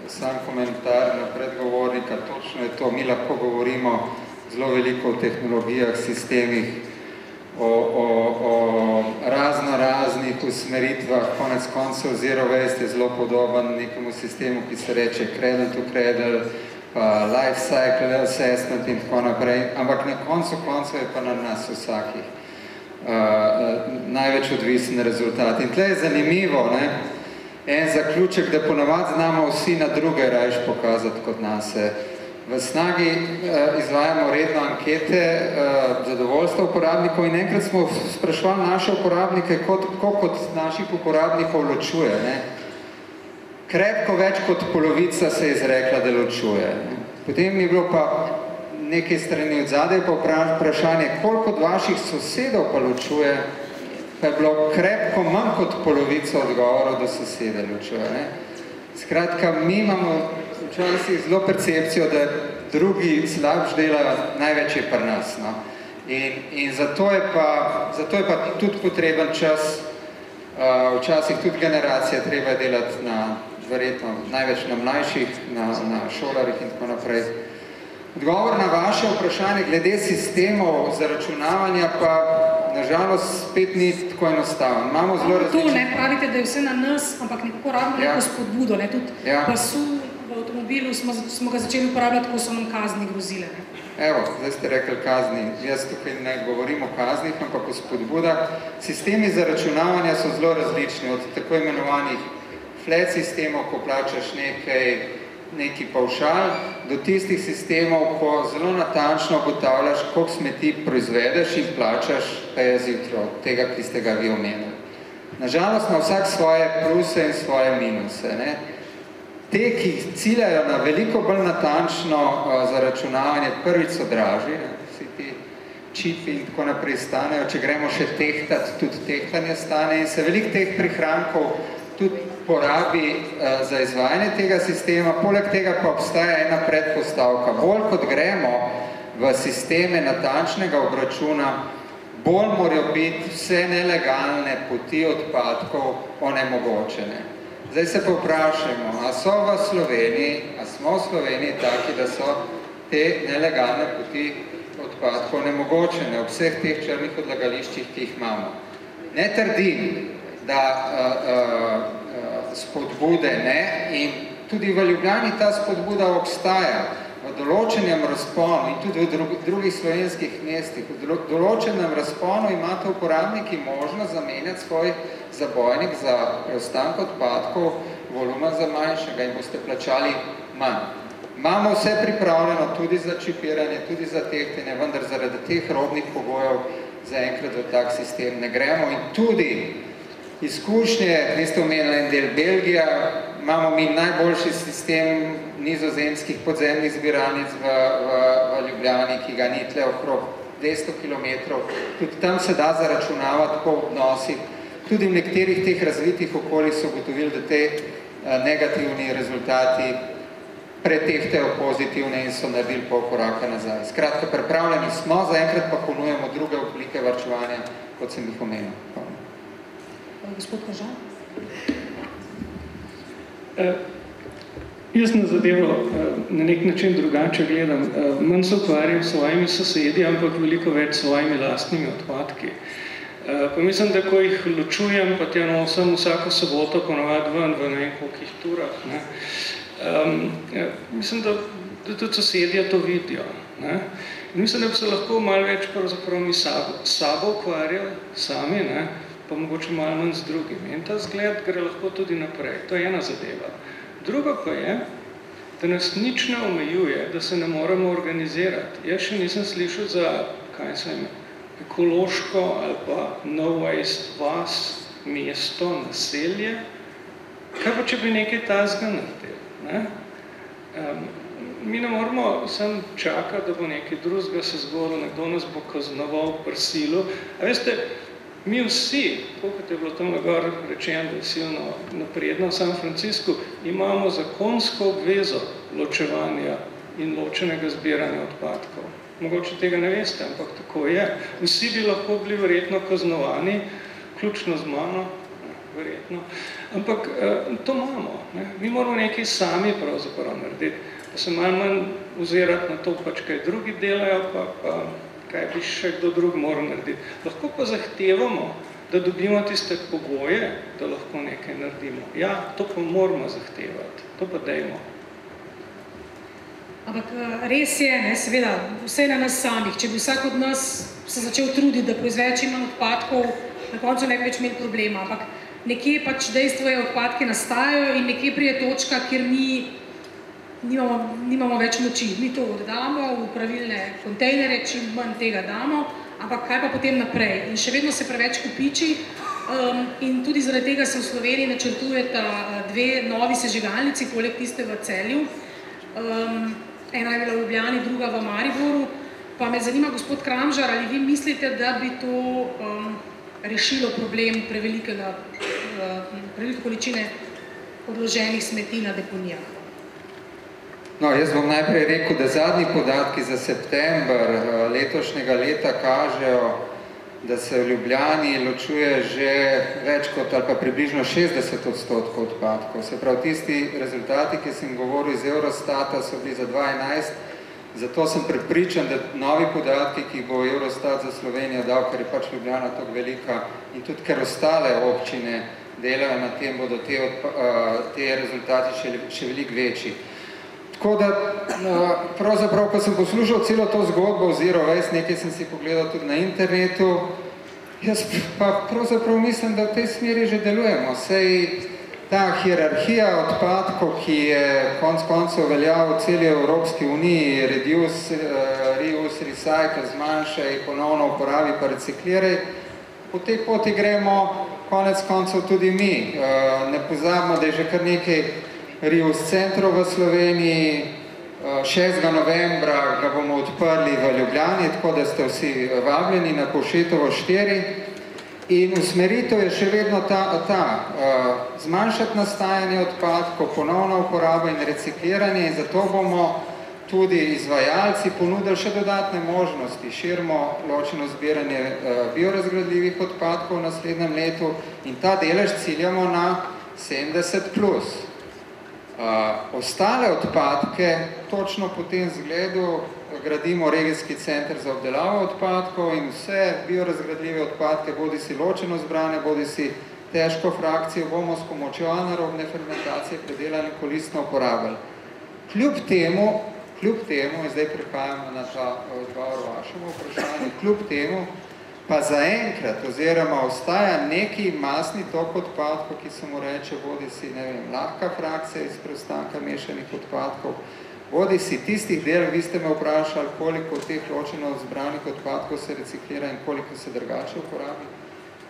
sam komentar na predgovornika. Točno je to, mi lahko govorimo zelo veliko o tehnologijah, sistemih, o raznih usmeritvah. Konec koncev Zero Waste je zelo podoben nekemu sistemu, ki se reče cradle to cradle, pa life cycle assessment in tako naprej. Ampak na koncu je pa na nas vsakih največ odvisen rezultat. In tle je zanimivo, en zaključek, da ponavadi znamo vsi na druge rajš pokazati kot nase. V Snagi izvajamo redno ankete zadovoljstva uporabnikov in enkrat smo sprašvali naše uporabnike, kako kot naših uporabnikov ločuje. Krepko več kot polovica se je izrekla, da ločuje. Potem je bilo pa nekaj strani od zadaj pa vprašanje, koliko od vaših sosedov pa ločuje, pa je bilo krepko manj kot polovico odgovorov, da sosede ločuje. Skratka, mi imamo včasih zelo percepcijo, da drugi slabš delajo, največ je pri nas. In zato je pa tudi potreben čas Včasih tudi generacija treba delati na, verjetno, največ na mlajših, na šolarjih in tako naprej. Odgovor na vaše vprašanje glede sistemov zaračunavanja pa nažalost spet ni tako enostaven. Imamo zelo različne... To ne pravite, da je vse na nas, ampak nekako rabimo neko spodbudo. Tudi pasu v avtomobilu smo ga začeli uporabljati, ko so nam kazni grozile. Evo, zdaj ste rekli kazni. Jaz tukaj ne govorim o kaznih, ampak o spodbudah. Sistemi zaračunavanja so zelo različni, od tako imenovanih flat sistemov, ko plačaš neki pavšal, do tistih sistemov, ko zelo natančno ugotavljaš, koliko smeti proizvedeš in plačaš zjutraj od tega, ki ste ga vi omenili. Nažalost, ima vsak svoje pluse in svoje minuse. Te, ki ciljajo na veliko bolj natančno zaračunavanje, prvič so dražji, vsi ti čipi in tako naprej stanejo, če gremo še tehtati, tudi tehtanje stane in se veliko teh prihrankov tudi porabi za izvajanje tega sistema. Poleg tega pa obstaja ena predpostavka. Bolj kot gremo v sisteme natančnega obračuna, bolj morajo biti vse nelegalne poti odpadkov onemogočene. Zdaj se pa vprašamo, a smo v Sloveniji taki, da so te nelegalne poti odpadkov onemogočene v vseh teh črnih odlagališčih, ki jih imamo. Ne trdim, da spodbude ne, in tudi v Ljubljani ta spodbuda obstaja v določenem razponu in tudi v drugih slovenskih mestih. V določenem razponu imate uporabniki možnost zamenjati svoj zabojnik za preostank odpadkov, volumen za manjšega in boste plačali manj. Imamo vse pripravljeno tudi za čipiranje, tudi za tehtanje, vendar zaradi teh robnih pogojev zaenkrat v tak sistem ne gremo. In tudi izkušnje, vi ste omenili en del Belgija, imamo mi najboljši sistem nizozemskih podzemnih zbiralnic v Ljubljani, ki ga ni tle okrog 200 km. Tudi tam se da zaračunavati po odnosih. Tudi v nekaterih teh razvitih okoljih so ugotovili, da te negativni rezultati pretehtajo pozitivne in so naredili pol koraka nazaj. Skratka, pripravljeni smo, zaenkrat pa ponujemo druge oblike varčevanja, kot sem jih omenil. Gospod Kožan? Jaz na zadevo na nek način drugače gledam. Manj se ukvarjam s svojimi sosedi, ampak veliko več s svojimi lastnimi odpadki. Pa mislim, da ko jih ločujem, pa te nosim vsako soboto ponovadi ven v ne vem kolikih turah. Mislim, da tudi sosedje to vidijo. Mislim, da bi se lahko malo več pravzaprav mi sabo ukvarjali sami, pa mogoče malo manj z drugimi. In ta zgled gre lahko tudi naprej. To je ena zadeva. Druga pa je, da nas nič ne omejuje, da se ne moramo organizirati. Jaz še nisem slišal za, ekološko ali pa no waste vas, mesto, naselje. Kaj pa, če bi nekaj tazga naredili? Mi ne moramo samo čakati, da bo nekaj drugega se zgodilo, nekdo nas bo kaznoval, prsilil. A veste, mi vsi, kot je bilo tam gor rečeno, da je silno napredno v San Franciscu, imamo zakonsko obvezo ločevanja in ločenega zbiranja odpadkov. Mogoče tega ne veste, ampak tako je. Vsi bi lahko bili verjetno kaznovani, vključno z mano, verjetno. Ampak to imamo. Mi moramo nekaj sami pravzaprav narediti, pa se malo manj ozirati na to, pač kaj drugi delajo, pa kaj bi še kdo drug moral narediti. Lahko pa zahtevamo, da dobimo tiste pogoje, da lahko nekaj naredimo. Ja, to pa moramo zahtevati, to pa dajmo. Ampak res je, seveda, vse na nas samih. Če bi vsak od nas se začel truditi, da proizveje čim manj odpadkov, na koncu ne bi več imeli problema. Ampak nekje pač dejstvo je, odpadki nastajajo in nekje pride točka, kjer nimamo več moči. Mi to oddamo v pravilne kontejnerje, čim manj tega damo, ampak kaj pa potem naprej? In še vedno se preveč kopiči in tudi zaradi tega se v Sloveniji načrtujeta dve novi sežigalnici, poleg tiste v Celju. Ena je bila v Ljubljani, druga v Mariboru. Pa me zanima, gospod Kramžar, ali vi mislite, da bi to rešilo problem prevelike količine odloženih smeti na deponijah? No, jaz bom najprej rekel, da zadnji podatki za september letošnjega leta kažejo da se v Ljubljani ločuje že več kot ali pa približno 60% odpadkov. Se pravi, tisti rezultati, ki sem govoril iz Eurostata, so bili za 2011, zato sem prepričan, da novi podatki, ki bo Eurostat za Slovenijo dal, ker je pač Ljubljana tako velika in tudi ker ostale občine delajo na tem, bodo te rezultati še veliko večji. Tako da, pravzaprav, ko sem poslušal celo to zgodbo o Zero Waste, nekaj sem si pogledal tudi na internetu, jaz pa pravzaprav mislim, da v tej smeri že delujemo. Sej ta hierarhija odpadkov, ki je konec koncev veljal v celi Evropski uniji, reduce, reuse, recycle, zmanjšaj, ponovno uporabi pa recikliraj, po tej poti gremo konec koncev tudi mi. Ne pozabimo, da je že kar nekaj reuse centrov v Sloveniji, 6. novembra ga bomo odprli v Ljubljani, tako da ste vsi vabljeni na Povšetovo 4. In usmeritev je še vedno zmanjšati nastajanje odpadkov, ponovno uporabo in recikliranje in zato bomo tudi izvajalci ponudili še dodatne možnosti. Širimo ločeno zbiranje biorazgradljivih odpadkov v naslednjem letu in ta delež ciljamo na 70+. Ostale odpadke, točno po tem zgledu, gradimo regijski center za obdelavo odpadkov in vse biorazgradljive odpadke, bodi si ločeno zbrane, bodi si težko frakcijo, bomo s pomočjo anaerobne fermentacije predelali in koristno uporabljali. Kljub temu, in zdaj prihajamo na ta odgovor vašemu vprašanju, kljub temu, pa zaenkrat, oziroma ostaja neki masni tok odpadkov, ki se mu reče, bodi si, ne vem, lahka frakcija iz preostanka mešanih odpadkov, bodi si tistih del, vi ste me vprašali, koliko teh ločeno zbranih odpadkov se reciklira in koliko se drugače uporabi.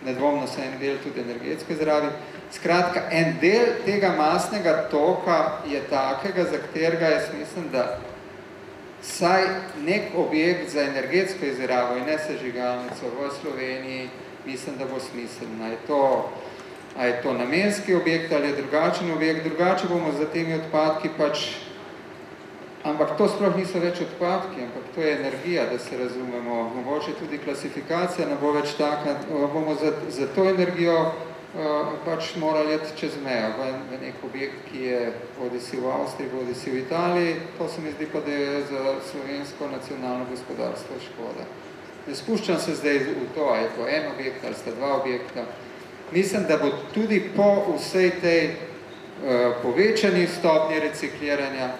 Nedvomno se en del tudi energetsko izrabi. Skratka, en del tega masnega toka je takega, za katerega jaz mislim, da saj nek objekt za energetsko izrabo in ne sežigalnico v Sloveniji, mislim, da bo smiselno. A je to namenski objekt ali je drugačen objekt, drugače bomo za temi odpadki pač, ampak to sploh niso več odpadki, ampak to je energija, da se razumemo. Mogoče tudi klasifikacija ne bo več taka, bomo za to energijo pač morali jeti čez mejo v nek objekt, ki je bodi si v Avstriji, bodi si v Italiji. To se mi zdi pa, da je za slovensko nacionalno gospodarstvo škoda. Ne spuščam se zdaj v to, a je to en objekt ali sta dva objekta. Mislim, da bo tudi po vsej tej povečani stopnji recikliranja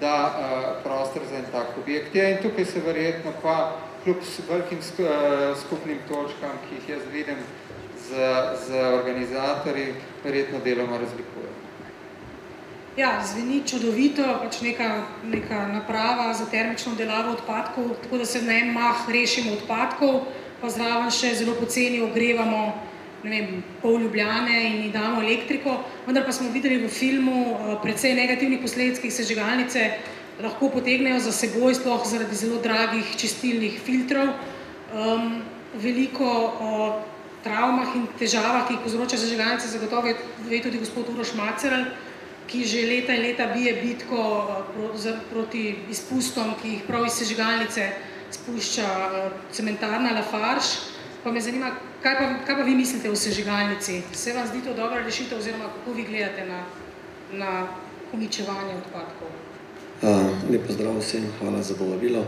da prostor za en tak objekt je in tukaj se verjetno pa kljub velikim skupnim točkam, ki jih jaz vidim z organizatorji, verjetno deloma razlikuje. Ja, zveni čudovito, pač neka naprava za termično obdelavo odpadkov, tako da se na en mah rešimo odpadkov, pa zraven še zelo poceni ogrevamo, ne vem, pol Ljubljane in damo elektriko, vendar pa smo videli v filmu precej negativnih posledic, ki sežigalnice lahko potegnejo za seboj, sploh zaradi zelo dragih čistilnih filtrov. Veliko travmah in težavah, ki jih povzroča sežigalnice, zagotovo ve tudi gospod Uroš Macerl, ki že leta in leta bije bitko proti izpustom, ki jih prav iz sežigalnice spušča cementarna Lafarge. Pa me zanima, kaj pa vi mislite o sežigalnici? Se vam zdi to dobra rešitev oziroma kako vi gledate na uničevanje odpadkov? Lep pozdrav vsem, hvala za povabilo.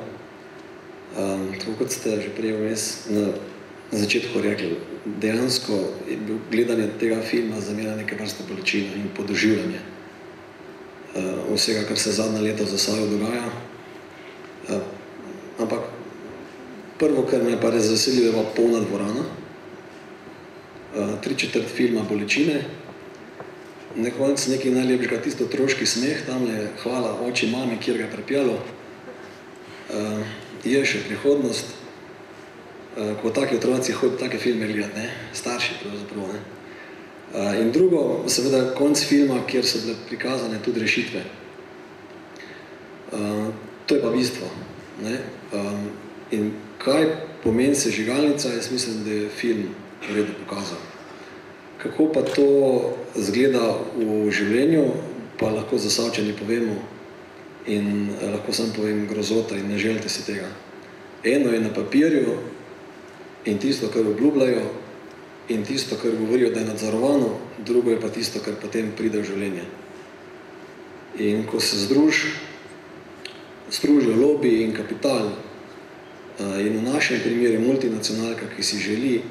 Tako kot ste že prej na začetku rekli, dejansko je bil gledanje tega filma za mene neke vrste bolečina in podoživljanje vsega, kar se zadnja leta v Zasavju dogaja. Ampak prvo, kar me je pa res veselilo, je bila polna dvorana, 3/4 filma bolečine, na koncu nekaj najlepšega, tisto otroški smeh, tamle hvala oči, mami, kjer ga je pripeljalo, je še prihodnost, ko taki otroci hodijo take filme gledati, starši pravzaprav. In drugo, seveda konc filma, kjer so bile prikazane tudi rešitve. To je pa bistvo. In kaj pomeni sežigalnica, jaz mislim, da je film v redu pokazal. Kako pa to zgleda v življenju, pa lahko Zasavčani povemo in lahko sam povem grozota in ne želite si tega. Eno je na papirju, in tisto, kar obljubljajo, in tisto, kar govorijo, da je nadzorovano, drugo je pa tisto, kar potem pride v življenje. In ko se združijo lobiji in kapital, in v našem primeru multinacionalka, ki si želi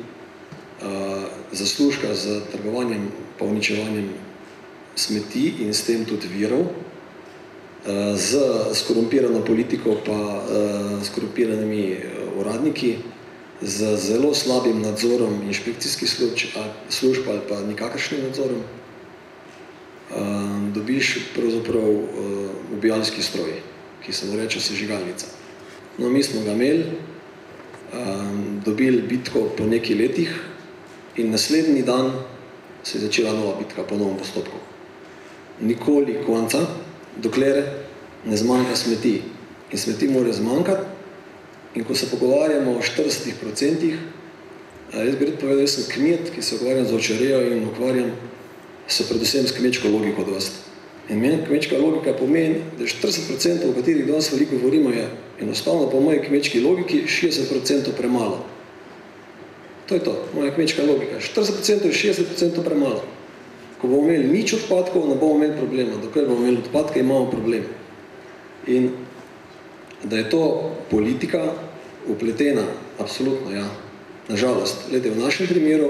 zaslužka z trgovanjem pa uničevanjem smeti in s tem tudi virov, z skorumpirano politiko pa skorumpiranimi uradniki, z zelo slabim nadzorom inšpekcijskih služb ali pa nikakršnim nadzorom, dobiš pravzaprav ubijalski stroj, ki se mu reče sežigalnica. No, mi smo ga imeli, dobili bitko po nekaj letih in naslednji dan se je začela nova bitka po novem postopku. Nikoli konca, dokler ne zmanjka smeti. In smeti mora zmanjkati. In ko se pogovarjamo o 40%, jaz bi rad povedal, jaz sem kmet, ki se ukvarjam z ovčarejo in ukvarjam se predvsem s kmečko logiko dosti. In meni kmečka logika pomeni, da 40%, o katerih danes veliko govorimo, je enostavno po moji kmečki logiki 60% premalo. To je to, moja kmečka logika. 40% je 60% premalo. Ko bomo imeli nič odpadkov, ne bomo imeli problema. Dokler bomo imeli odpadke, imamo problem. In da je to politika upletena, absolutno, ja. Nažalost, glede, v našem primeru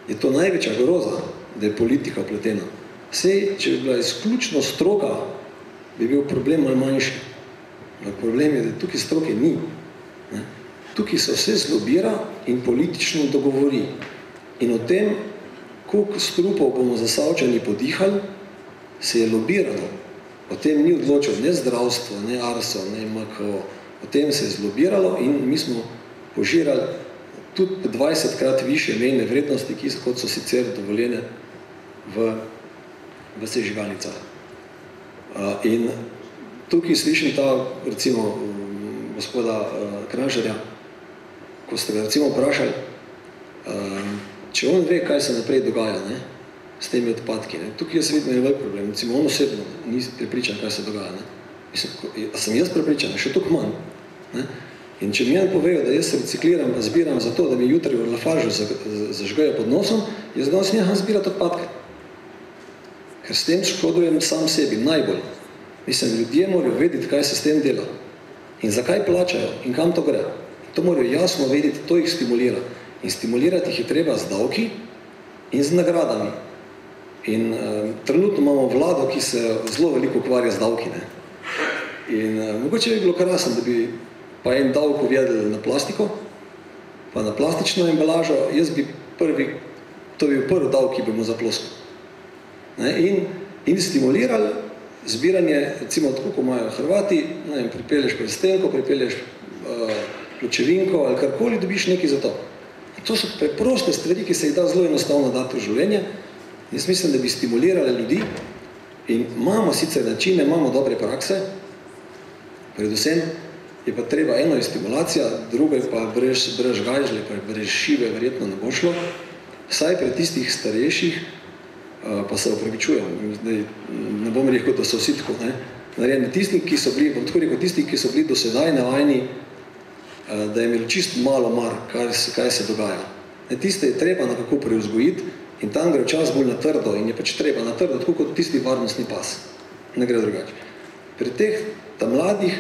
je to največja groza, da je politika upletena. Sej, če bi bila izključno stroka, bi bil problem malo manjši. Problem je, da tukaj stroke ni. Tukaj se vse zlobira in politično dogovori. In o tem, koliko strupov bomo Zasavčani podihali, se je lobirano. O tem ni odločil ne zdravstvo, ne ARSO, ne MKO. O tem se je zlobiralo in mi smo požirali tudi 20krat više mejne vrednosti, kot so sicer dovoljene v sežigalnicah. In tukaj slišim ta, recimo, gospoda Kranžarja, ko ste ga recimo vprašali, če on ve, kaj se naprej dogaja, ne, s temi odpadki. Ne. Tukaj jaz vidim velik problem. Recimo, on osebno ni prepričan, kaj se dogaja. Ne. Mislim, a sem jaz prepričan, še toliko manj. Ne. In če mi povejo, da jaz recikliram, pa zbiram za to, da mi jutri v Lafaržu zažgajo pod nosom, jaz danes neham zbirati odpadke. Ker s tem škodujem sam sebi, najbolj. Mislim, ljudje morajo vedeti, kaj se s tem dela. In zakaj plačajo in kam to gre. To morajo jasno vedeti, to jih stimulira. In stimulirati jih je treba z davki in z nagradami. In trenutno imamo vlado, ki se zelo veliko ukvarja z davki. Ne? In mogoče bi bilo krasno, da bi pa en davek uvedli na plastiko, pa na plastično embalažo, jaz bi to bi prvi davek, ki bi mu zaploskal. In stimulirali zbiranje, recimo tako, ko imajo Hrvati, pripelješ prstenko, pripelješ pločevinko ali karkoli, dobiš nekaj za to. To so preproste stvari, ki se jih da zelo enostavno dati v življenje. Jaz mislim, da bi stimulirali ljudi in imamo sicer načine, imamo dobre prakse, predvsem je pa treba eno je stimulacija, drugo je pa brez gajžle, pa brez šive verjetno ne bo šlo. Vsaj pri tistih starejših, pa se opravičujem, ne bom rekel, da so vsi tako, ne? Tisti, ki so bili do sedaj navajeni, da je imeli čist malo mar, kaj se dogaja. Tiste je treba nekako prevzgojiti in tam gre čas bolj na trdo in je pač treba na trdo, tako kot tisti varnostni pas. Ne gre drugače. Pri teh mladih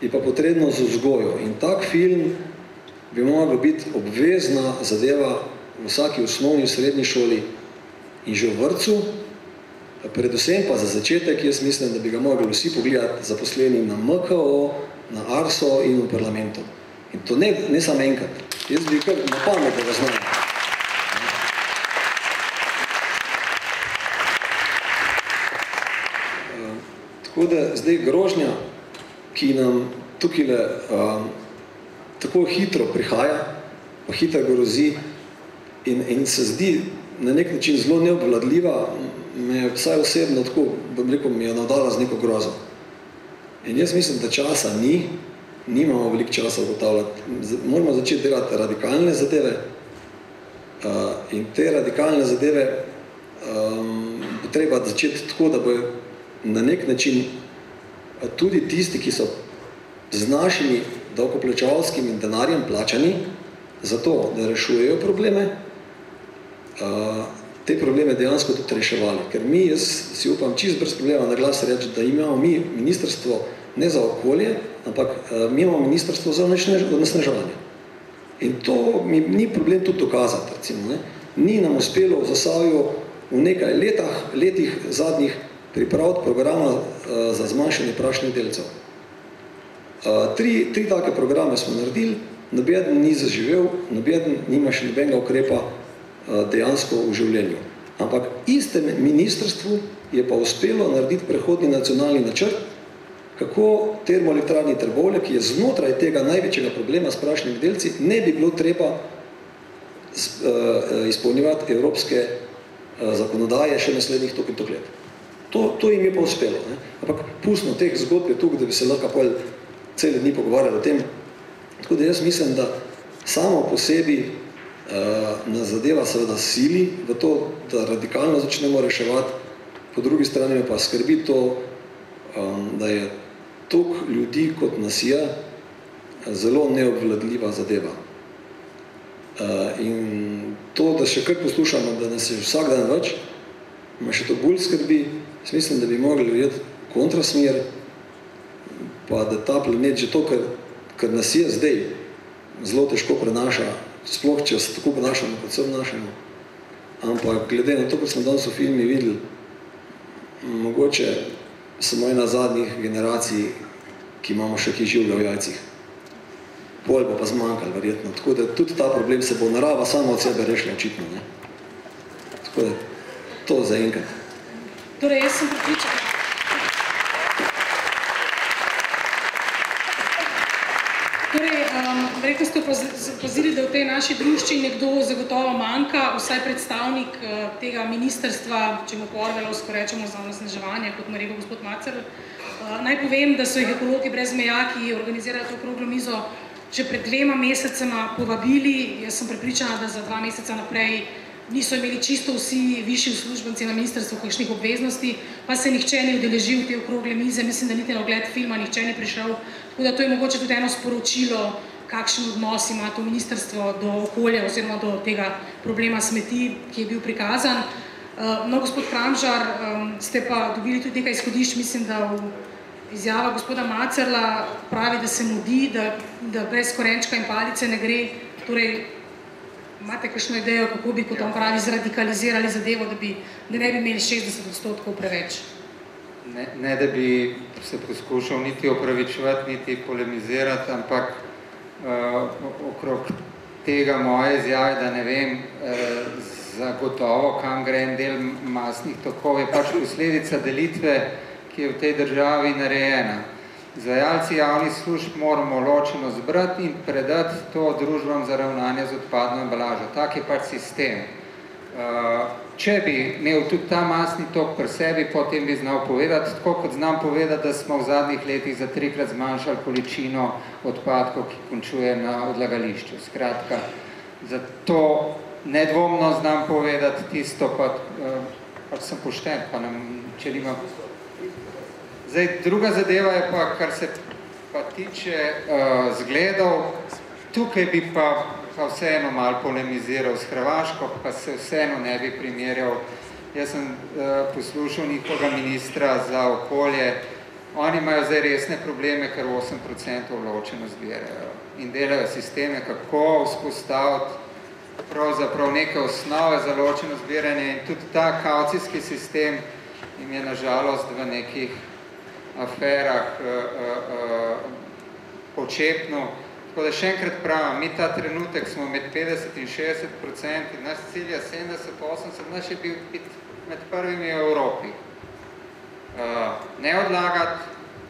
je pa potrebno z vzgojo in tak film bi mogel biti obvezna zadeva v vsaki osnovni srednji šoli in že v vrtcu, predvsem pa za začetek, jaz mislim, da bi ga mogli vsi pogledati zaposleni na MKO, na ARSO in v parlamentu. In to ne samo enkrat. Jaz bi kar na pamet, da ga znam. Tako da zdaj grožnja, ki nam tukaj tako hitro prihaja, pa hitro grozi in se zdi na nek način zelo neobvladljiva, me vsaj osebno tako, bom rekel, mi je navdala z neko grozo. In jaz mislim, da časa nimamo veliko časa ugotavljati. Moramo začeti delati radikalne zadeve in te radikalne zadeve bo treba začeti tako, da bo na nek način tudi tisti, ki so z našimi davkoplačevalskim denarjem plačani, zato, da rešujejo probleme, te probleme dejansko tudi reševali. Ker mi, jaz si upam čist brez problema na glas reči, da imamo mi ministrstvo ne za okolje, ampak mi imamo ministrstvo za onesnaževanje. In to mi ni problem tudi dokazati, recimo, ne. Ni nam uspelo v Zasavju v nekaj letih zadnjih pripraviti programa za zmanjšanje prašnih delcev. Tri take programe smo naredili, nobeden ni zaživel, nobeden nima še nobenega ukrepa dejansko v življenju. Ampak istem ministrstvu je pa uspelo narediti prehodni nacionalni načrt, kako termoelektrarni Trbovlje, ki je znotraj tega največjega problema s prašnimi delci, ne bi bilo treba izpolnjevati evropske zakonodaje še naslednjih toliko in toliko let. To jim je pa uspelo. Ne? Ampak pustno teh zgodb je tukaj, da bi se lahko pol cele dni pogovarjali o tem. Tako da jaz mislim, da samo po sebi nas zadeva seveda sili v to, da radikalno začnemo reševati, po drugi strani pa skrbi to, da je toliko ljudi kot nas je zelo neobvladljiva zadeva. In to, da še kar poslušamo, da nas je vsak dan več, me še to bolj skrbi. Jaz mislim, da bi mogli videti kontrasmer, pa da ta planet že to, kar nas je zdaj, zelo težko prenaša, sploh če se tako prenašamo, kot se obnašamo. Ampak glede na to, kot smo danes v filmi videli, mogoče samo ena zadnjih generacij, ki imamo še ki življa v jajcih. Bolj pa zmanjkali, verjetno. Tako da tudi ta problem se bo narava sama od sebe rešila očitno. Ne? Tako da to za enkrat. Torej, jaz sem pripričana. Torej, verjetno ste opazili, da v tej naši druščini nekdo zagotovo manjka, vsaj predstavnik tega ministrstva, če mu Orwellovsko rečemo za onesnaževanje, kot mu rekel gospod Macer. Naj povem, da so jih Ekologi brez meja, ki organizirajo to okroglo mizo, že pred 2 mesecema povabili. Jaz sem prepričana, da za 2 meseca naprej niso imeli čisto vsi višji uslužbenci na ministrstvu kakšnih obveznosti, pa se nihče ni udeležil te okrogle mize, mislim, da niti na ogled filma nihče ni prišel. Tako da to je mogoče tudi eno sporočilo, kakšen odnos ima to ministrstvo do okolja oziroma do tega problema smeti, ki je bil prikazan. No, gospod Kramžar, ste pa dobili tudi nekaj izhodišč, mislim, da izjava gospoda Macerla pravi, da se mudi, da brez korenčka in palice ne gre. Torej, imate kakšno idejo, kako bi, kot on pravi, zradikalizirali zadevo, da ne bi imeli 60% preveč? Ne, da bi se poskušal niti opravičevati, niti polemizirati, ampak okrog tega moje izjave, da ne vem zagotovo, kam gre en del masnih tokov, je pač posledica delitve, ki je v tej državi narejena. Izvajalci javnih služb moramo ločeno zbrati in predati to družbam za ravnanje z odpadno embalažo. Tak je pač sistem. Če bi imel tudi ta masni tok pri sebi, potem bi znal povedati, tako kot znam povedati, da smo v zadnjih letih za 3-krat zmanjšali količino odpadkov, ki končuje na odlagališču. Skratka, zato nedvomno znam povedati tisto, pač sem pošten, pa če nimam. Zdaj, druga zadeva je pa, kar se pa tiče zgledov, tukaj bi pa vseeno malo polemiziral s Hrvaško, pa se vseeno ne bi primerjal. Jaz sem poslušal njihovega ministra za okolje, oni imajo zdaj resne probleme, ker 8% ločeno zbirajo in delajo sisteme, kako vzpostaviti pravzaprav neke osnove za ločeno zbiranje in tudi ta kaucijski sistem jim je nažalost v nekih aferah počepno. Tako da še enkrat pravim, mi ta trenutek smo med 50 in 60%, naš cilj je 70-80%, naš je bil med prvimi v Evropi. Ne odlagati,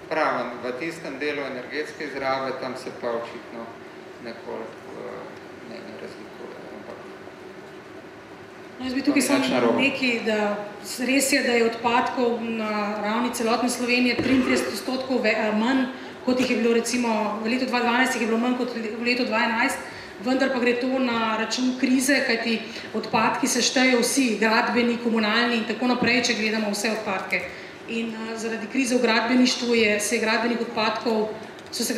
pravim, v tistem delu energetske izrabe, tam se pa očitno nekoliko ne razlikuje. No, jaz bi tukaj samo nekaj, da res je, da je odpadkov na ravni celotne Slovenije 33% manj, kot jih je bilo recimo v letu 2012, jih je bilo manj kot v letu 2011, vendar pa gre to na račun krize, kajti odpadki se štejejo vsi, gradbeni, komunalni in tako naprej, če gledamo vse odpadke. In zaradi krize v gradbeništvu se je gradbenih odpadkov so se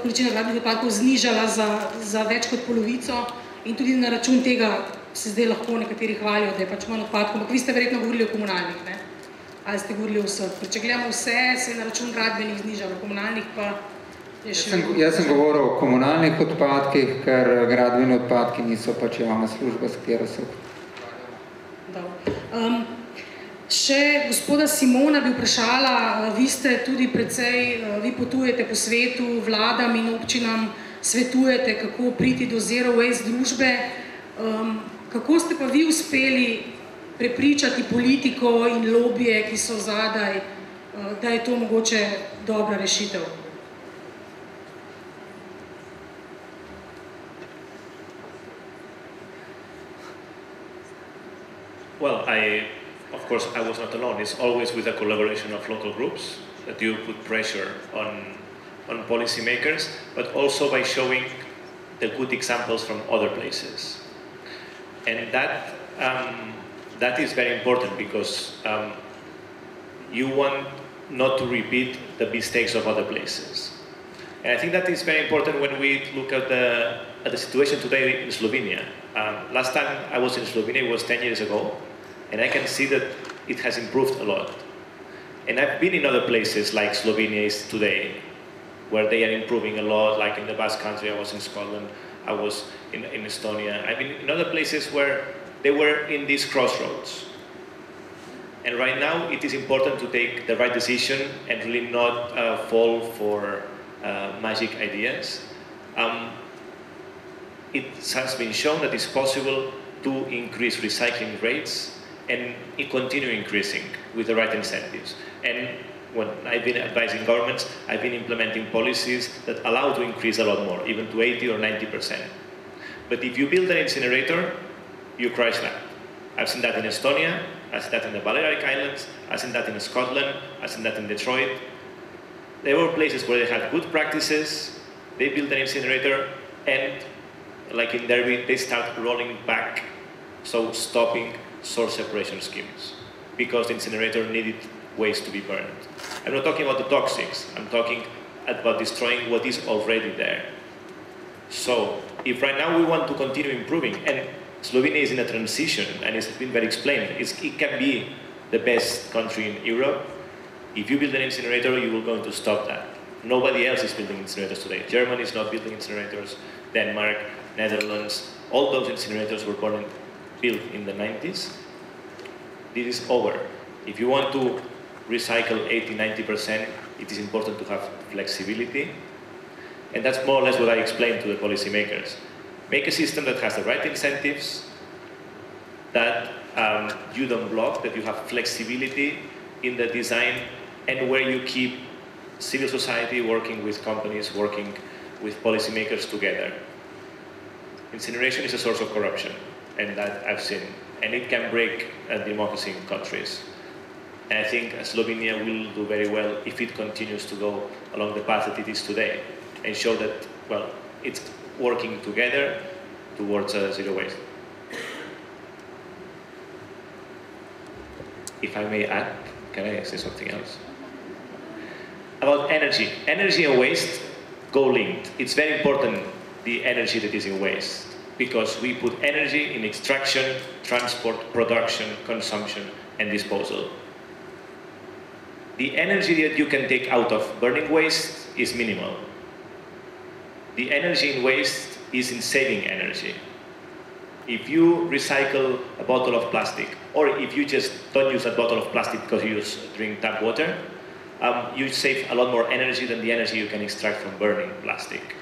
količina gradbenih odpadkov znižala za več kot polovico in tudi na račun tega se zdaj lahko nekateri hvalijo, da je pač manj odpadkov, ampak vi ste verjetno govorili o komunalnih, ne? Ali ste govorili o vseh? Če gledamo vse, se je na račun gradbenih znižalo, komunalnih pa je še... Jaz sem govoril o komunalnih odpadkih, ker gradbeni odpadki niso pač javna služba, s katero se Še gospoda Simona bi vprašala, vi ste tudi precej, vi potujete po svetu, vladam in občinam, svetujete, kako priti do zero waste družbe. Kako ste pa vi uspeli prepričati politiko in lobije, ki so zadaj, da je to mogoče dobra rešitev? Well, of course, I was not alone. It's always with a collaboration of local groups that you put pressure on policymakers, but also by showing the good examples from other places. And that is very important because you want not to repeat the mistakes of other places. And I think that is very important when we look at the situation today in Slovenia. Last time I was in Slovenia, it was 10 years ago, and I can see that it has improved a lot. And I've been in other places like Slovenia is today, where they are improving a lot, like in the Basque Country, I was in Scotland, I was in Estonia. I've been in other places where they were in these crossroads. And right now it is important to take the right decision and really not fall for magic ideas. It has been shown that it's possible to increase recycling rates and continue increasing with the right incentives. And when I've been advising governments, I've been implementing policies that allow to increase a lot more, even to 80 or 90%. But if you build an incinerator, you crash that. I've seen that in Estonia, I've seen that in the Balearic Islands, I've seen that in Scotland, I've seen that in Detroit. There were places where they had good practices, they built an incinerator, and like in Derby, they start rolling back, so stopping source separation schemes, because the incinerator needed waste to be burned. I'm not talking about the toxics, I'm talking about destroying what is already there. So, if right now we want to continue improving, and Slovenia is in a transition, and it's been very explained, it can be the best country in Europe. If you build an incinerator, you will going to stop that. Nobody else is building incinerators today. Germany is not building incinerators, Denmark, Netherlands, all those incinerators were built in the 90s. This is over. If you want to recycle 80–90%, it is important to have flexibility. And that's more or less what I explained to the policymakers. Make a system that has the right incentives, that you don't block, that you have flexibility in the design, and where you keep civil society working with companies, working with policymakers together. Incineration is a source of corruption, and that I've seen. And it can break democracy in countries. And I think Slovenia will do very well if it continues to go along the path that it is today and show that, well, it's working together towards zero waste. If I may add, can I say something else? About energy. Energy and waste go linked. It's very important, the energy that is in waste, because we put energy in extraction, transport, production, consumption, and disposal. The energy that you can take out of burning waste is minimal. The energy in waste is in saving energy. If you recycle a bottle of plastic, or if you just don't use a bottle of plastic because you drink tap water, you save a lot more energy than the energy you can extract from burning plastic,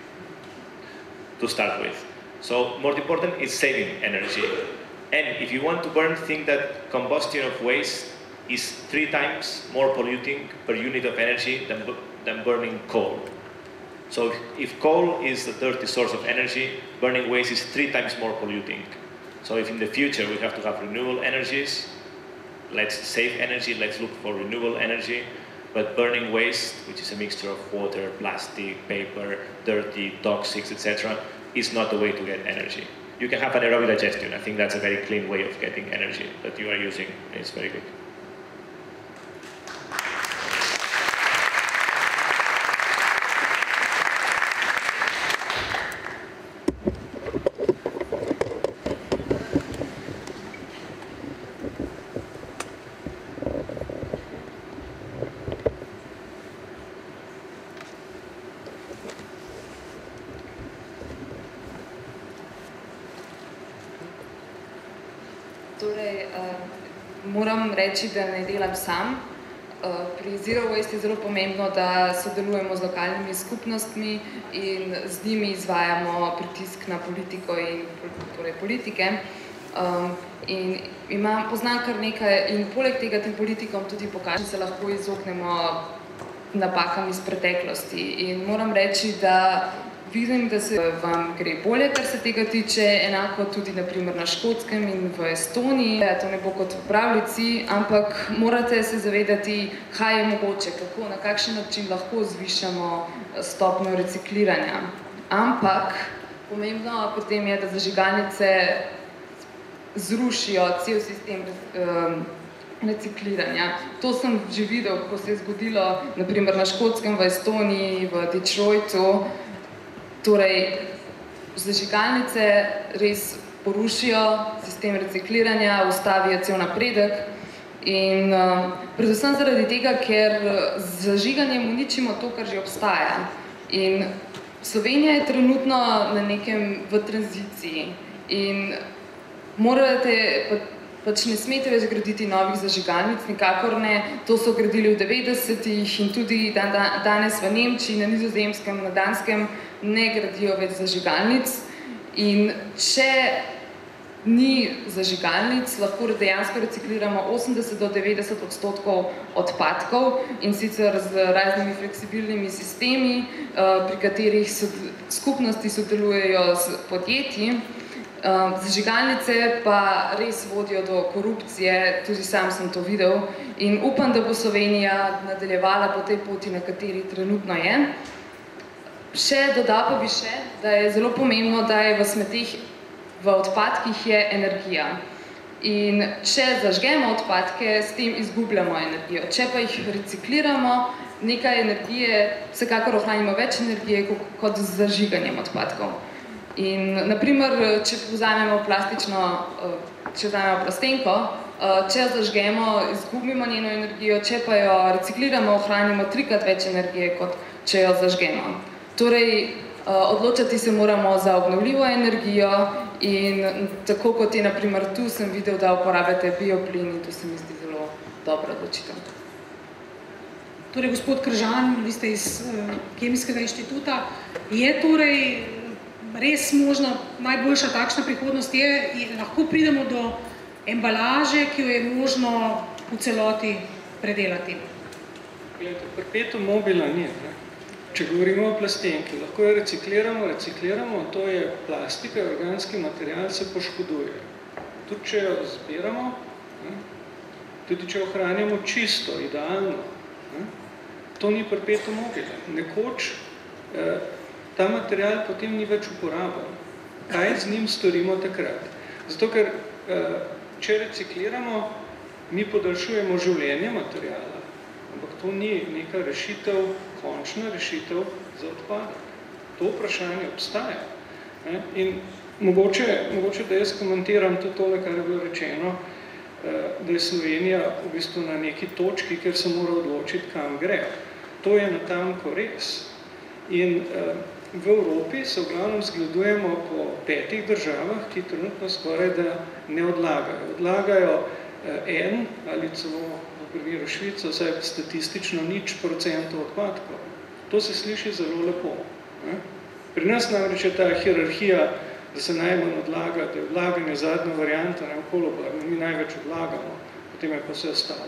to start with. So more important is saving energy. And if you want to burn, think that combustion of waste is 3 times more polluting per unit of energy than burning coal. So if coal is the dirty source of energy, burning waste is 3 times more polluting. So if in the future we have to have renewable energies, let's save energy, let's look for renewable energy, but burning waste, which is a mixture of water, plastic, paper, dirty, toxics, etc., is not the way to get energy. You can have anaerobic digestion. I think that's a very clean way of getting energy that you are using. It's very good. Torej, moram reči, da ne delam sam. Pri Zero Waste je zelo pomembno, da sodelujemo z lokalnimi skupnostmi in z njimi izvajamo pritisk na politiko in torej politike. In poznam kar nekaj in poleg tega tem politikom tudi pokažem, da se lahko izognemo napakam iz preteklosti. In moram reči, da vidim, da se vam gre bolje, kar se tega tiče, enako tudi naprimer na Škotskem in v Estoniji. To ne bo kot v pravljici, ampak morate se zavedati, kaj je mogoče, kako, na kakšen način lahko zvišamo stopnjo recikliranja. Ampak pomembno potem je, da zažigalnice zrušijo cel sistem recikliranja. To sem že videl, ko se je zgodilo naprimer na Škotskem, v Estoniji, v Detroitu. Torej, zažigalnice res porušijo sistem recikliranja, ustavijo cel napredek in predvsem zaradi tega, ker z zažiganjem uničimo to, kar že obstaja. In Slovenija je trenutno na nekem v tranziciji in morate pač ne smete več graditi novih zažigalnic, nikakor ne. To so gradili v 90-ih in tudi danes v Nemčiji, na Nizozemskem, na Danskem ne gradijo več zažigalnic. In če ni zažigalnic, lahko dejansko recikliramo 80 do 90% odpadkov in sicer z raznimi fleksibilnimi sistemi, pri katerih skupnosti sodelujejo s podjetji. Zažigalnice pa res vodijo do korupcije, tudi sam sem to videl in upam, da bo Slovenija nadaljevala po tej poti, na kateri trenutno je. Dodal pa bi še, da je zelo pomembno, da je v smeteh, v odpadkih je energija. In če zažgemo odpadke, s tem izgubljamo energijo. Če pa jih recikliramo, nekaj energije, vsekakor ohranimo več energije kot z zažiganjem odpadkov. In naprimer, če vzamemo plastenko, če jo zažgemo, izgubimo njeno energijo, če pa jo recikliramo, ohranimo 3-krat več energije, kot če jo zažgemo. Torej, odločati se moramo za obnovljivo energijo in tako kot je naprimer tu, sem videl, da uporabljate bioplin in to se mi zdi zelo dobra odločitev. Torej, gospod Kržan, vi ste iz Kemijskega inštituta. Je torej res možno, najboljša takšna prihodnost je, lahko pridemo do embalaže, ki jo je možno v celoti predelati? Gledajte, perpetuum mobile ni. Če govorimo o plastenki, lahko jo recikliramo, to je plastika, organski material se poškoduje. Tudi če jo zbiramo, tudi če jo ohranjamo čisto, idealno, to ni perpetuum mobile. Nekoč ta material potem ni več uporaben. Kaj z njim storimo takrat? Zato, ker če recikliramo, mi podaljšujemo življenje materiala, ampak to ni neka rešitev, končna rešitev za odpadek. To vprašanje obstaja. In mogoče, da jaz komentiram tudi tole, kar je bilo rečeno, da je Slovenija v bistvu na neki točki, kjer se mora odločiti, kam gre. To je natanko res. In v Evropi se v glavnem zgledujemo po 5 državah, ki trenutno skoraj da ne odlagajo. Odlagajo 1 ali celo v primeru Švico, vsaj statistično 0% odpadkov. To se sliši zelo lepo. Pri nas namreč je ta hierarhija, da se najmanj odlaga, da je odlaganje zadnja varianta, mi največ odlagamo, potem je pa vse ostalo.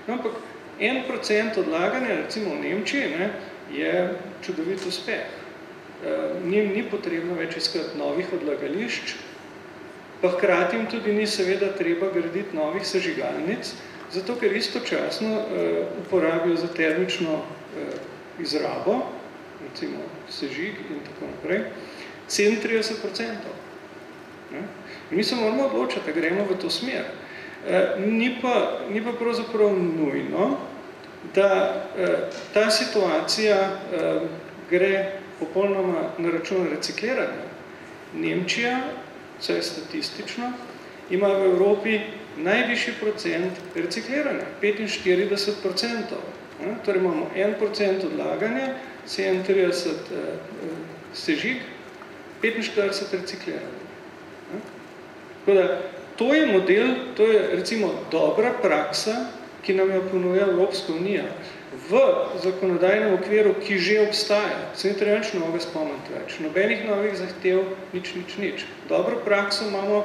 No, ampak 1% odlaganja, recimo v Nemčiji, je čudovit uspeh. Njim ni potrebno več iskati novih odlagališč, pa hkrati jim tudi ni seveda treba graditi novih sežigalnic, zato ker istočasno uporabijo za termično izrabo, recimo sežig in tako naprej, 37%. Mi se moramo odločiti, da gremo v to smer. Ni pa pravzaprav nujno, da ta situacija gre popolnoma na račun recikliranja. Nemčija, vsaj statistično, ima v Evropi najvišji procent recikliranja, 45%. Torej imamo 1% odlaganja, 37 sežig, 45 recikliranja. Tako da, to je model, to je recimo dobra praksa, ki nam jo ponuja Evropska unija v zakonodajnem okviru, ki že obstaja. Se ni treba nič novega spomniti več. Nobenih novih zahtev, nič. Dobro prakso imamo,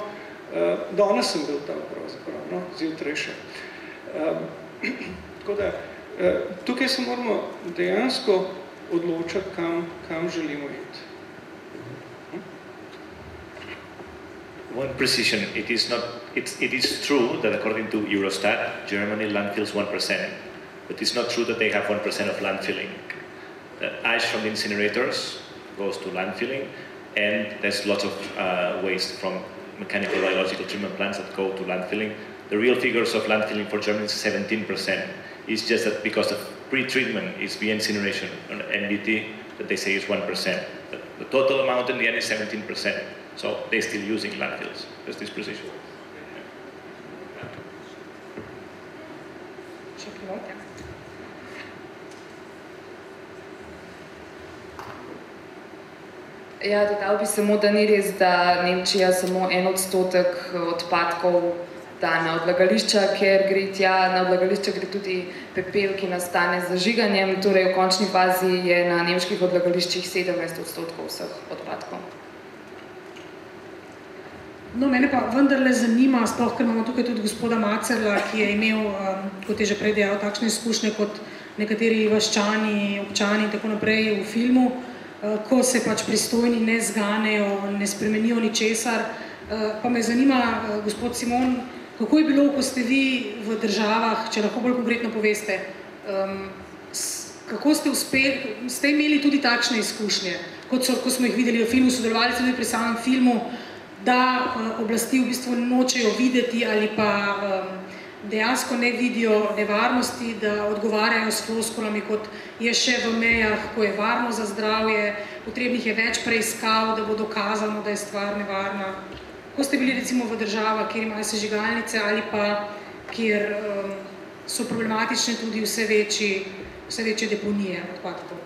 danes sem bil tam pravzaprav, no, zjutraj še. Tako da, tukaj se moramo dejansko odločiti, kam želimo iti. One precision, it is true that according to Eurostat, Germany landfills 1%, but it's not true that they have 1% of landfilling. The ash from the incinerators goes to landfilling, and there's lots of waste from mechanical biological treatment plants that go to landfilling. The real figures of landfilling for Germany is 17%. It's just that because of pre-treatment is via incineration on NBT, that they say is 1%. The total amount in the end is 17%. So they're still using landfills. There's this precision. Ja, dodal bi samo, da ni res, da Nemčija samo 1% odpadkov da na odlagališča, ker gre na odlagališča gre tudi pepel, ki nastane z zažiganjem, torej v končni fazi je na nemških odlagališčih 17% vseh odpadkov. No, mene pa vendarle zanima, sploh, ker imamo tukaj tudi gospoda Macerla, ki je imel, kot je že prej dejal, takšne izkušnje kot nekateri vaščani, občani in tako naprej v filmu, ko se pač pristojni ne zganejo, ne spremenijo ničesar. Pa me zanima, gospod Simon, kako je bilo, ko ste vi v državah, če lahko bolj konkretno poveste, kako ste uspeli, ste imeli tudi takšne izkušnje, ko smo jih videli v filmu, sodelovali tudi pri samem filmu, da oblasti v bistvu nočejo videti ali pa dejansko ne vidijo nevarnosti, da odgovarjajo s floskulami, kot je še v mejah, ko je varno za zdravje, potrebnih je več preiskav, da bo dokazano, da je stvar nevarna. Ko ste bili recimo v državah, kjer imajo sežigalnice ali pa kjer so problematične tudi vse večje deponije odpadkov?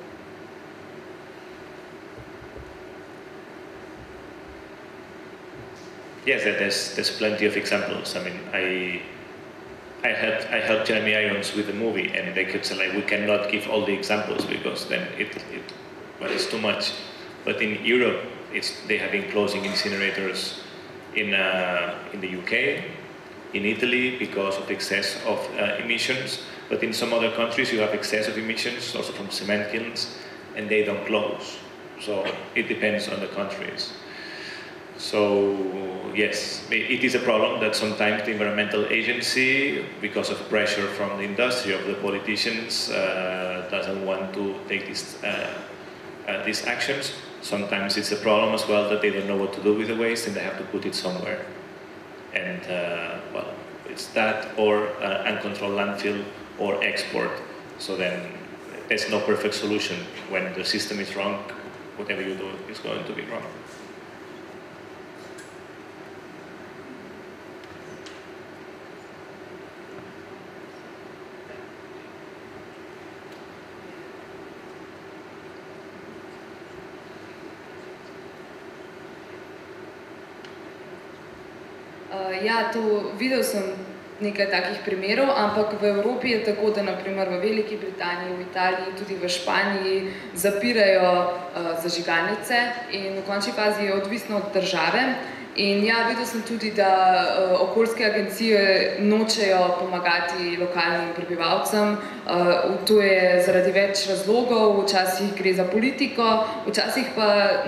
Yes, there's plenty of examples. I mean, I helped Jeremy Irons with the movie, and they could say, like, we cannot give all the examples because then it's too much. But in Europe, they have been closing incinerators in the UK, in Italy, because of the excess of emissions. But in some other countries, you have excess of emissions, also from cement kilns, and they don't close. So it depends on the countries. So yes, it is a problem that sometimes the environmental agency, because of pressure from the industry, of the politicians, doesn't want to take these actions. Sometimes it's a problem as well that they don't know what to do with the waste and they have to put it somewhere. And well, it's that or uncontrolled landfill or export. So then there's no perfect solution. When the system is wrong, whatever you do is going to be wrong. Ja, videl sem nekaj takih primerov, ampak v Evropi je tako, da naprimer v Veliki Britaniji, v Italiji, tudi v Španiji zapirajo zažigalnice in v končni fazi je odvisno od države. In ja, videl sem tudi, da okoljske agencije nočejo pomagati lokalnim prebivalcem. To je zaradi več razlogov, včasih gre za politiko, včasih pa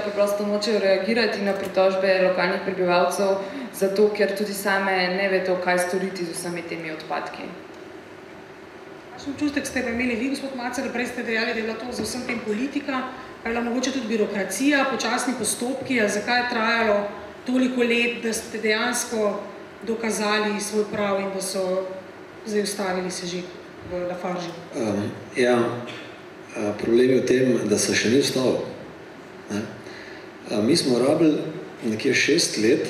preprosto nočejo reagirati na pritožbe lokalnih prebivalcev, zato ker tudi same ne vedo, kaj storiti z vsemi temi odpadki. Kakšen občutek ste imeli vi, gospod Macer, prej ste dejali, da je bila to za vsem tem politika, pa je bila mogoče tudi birokracija, počasni postopki, a zakaj je trajalo toliko let, da ste dejansko dokazali svoj prav in da so zdaj ustavili sežig v Lafargeu? Ja, problem je v tem, da se še ni ustavil. Mi smo rabili nekje 6 let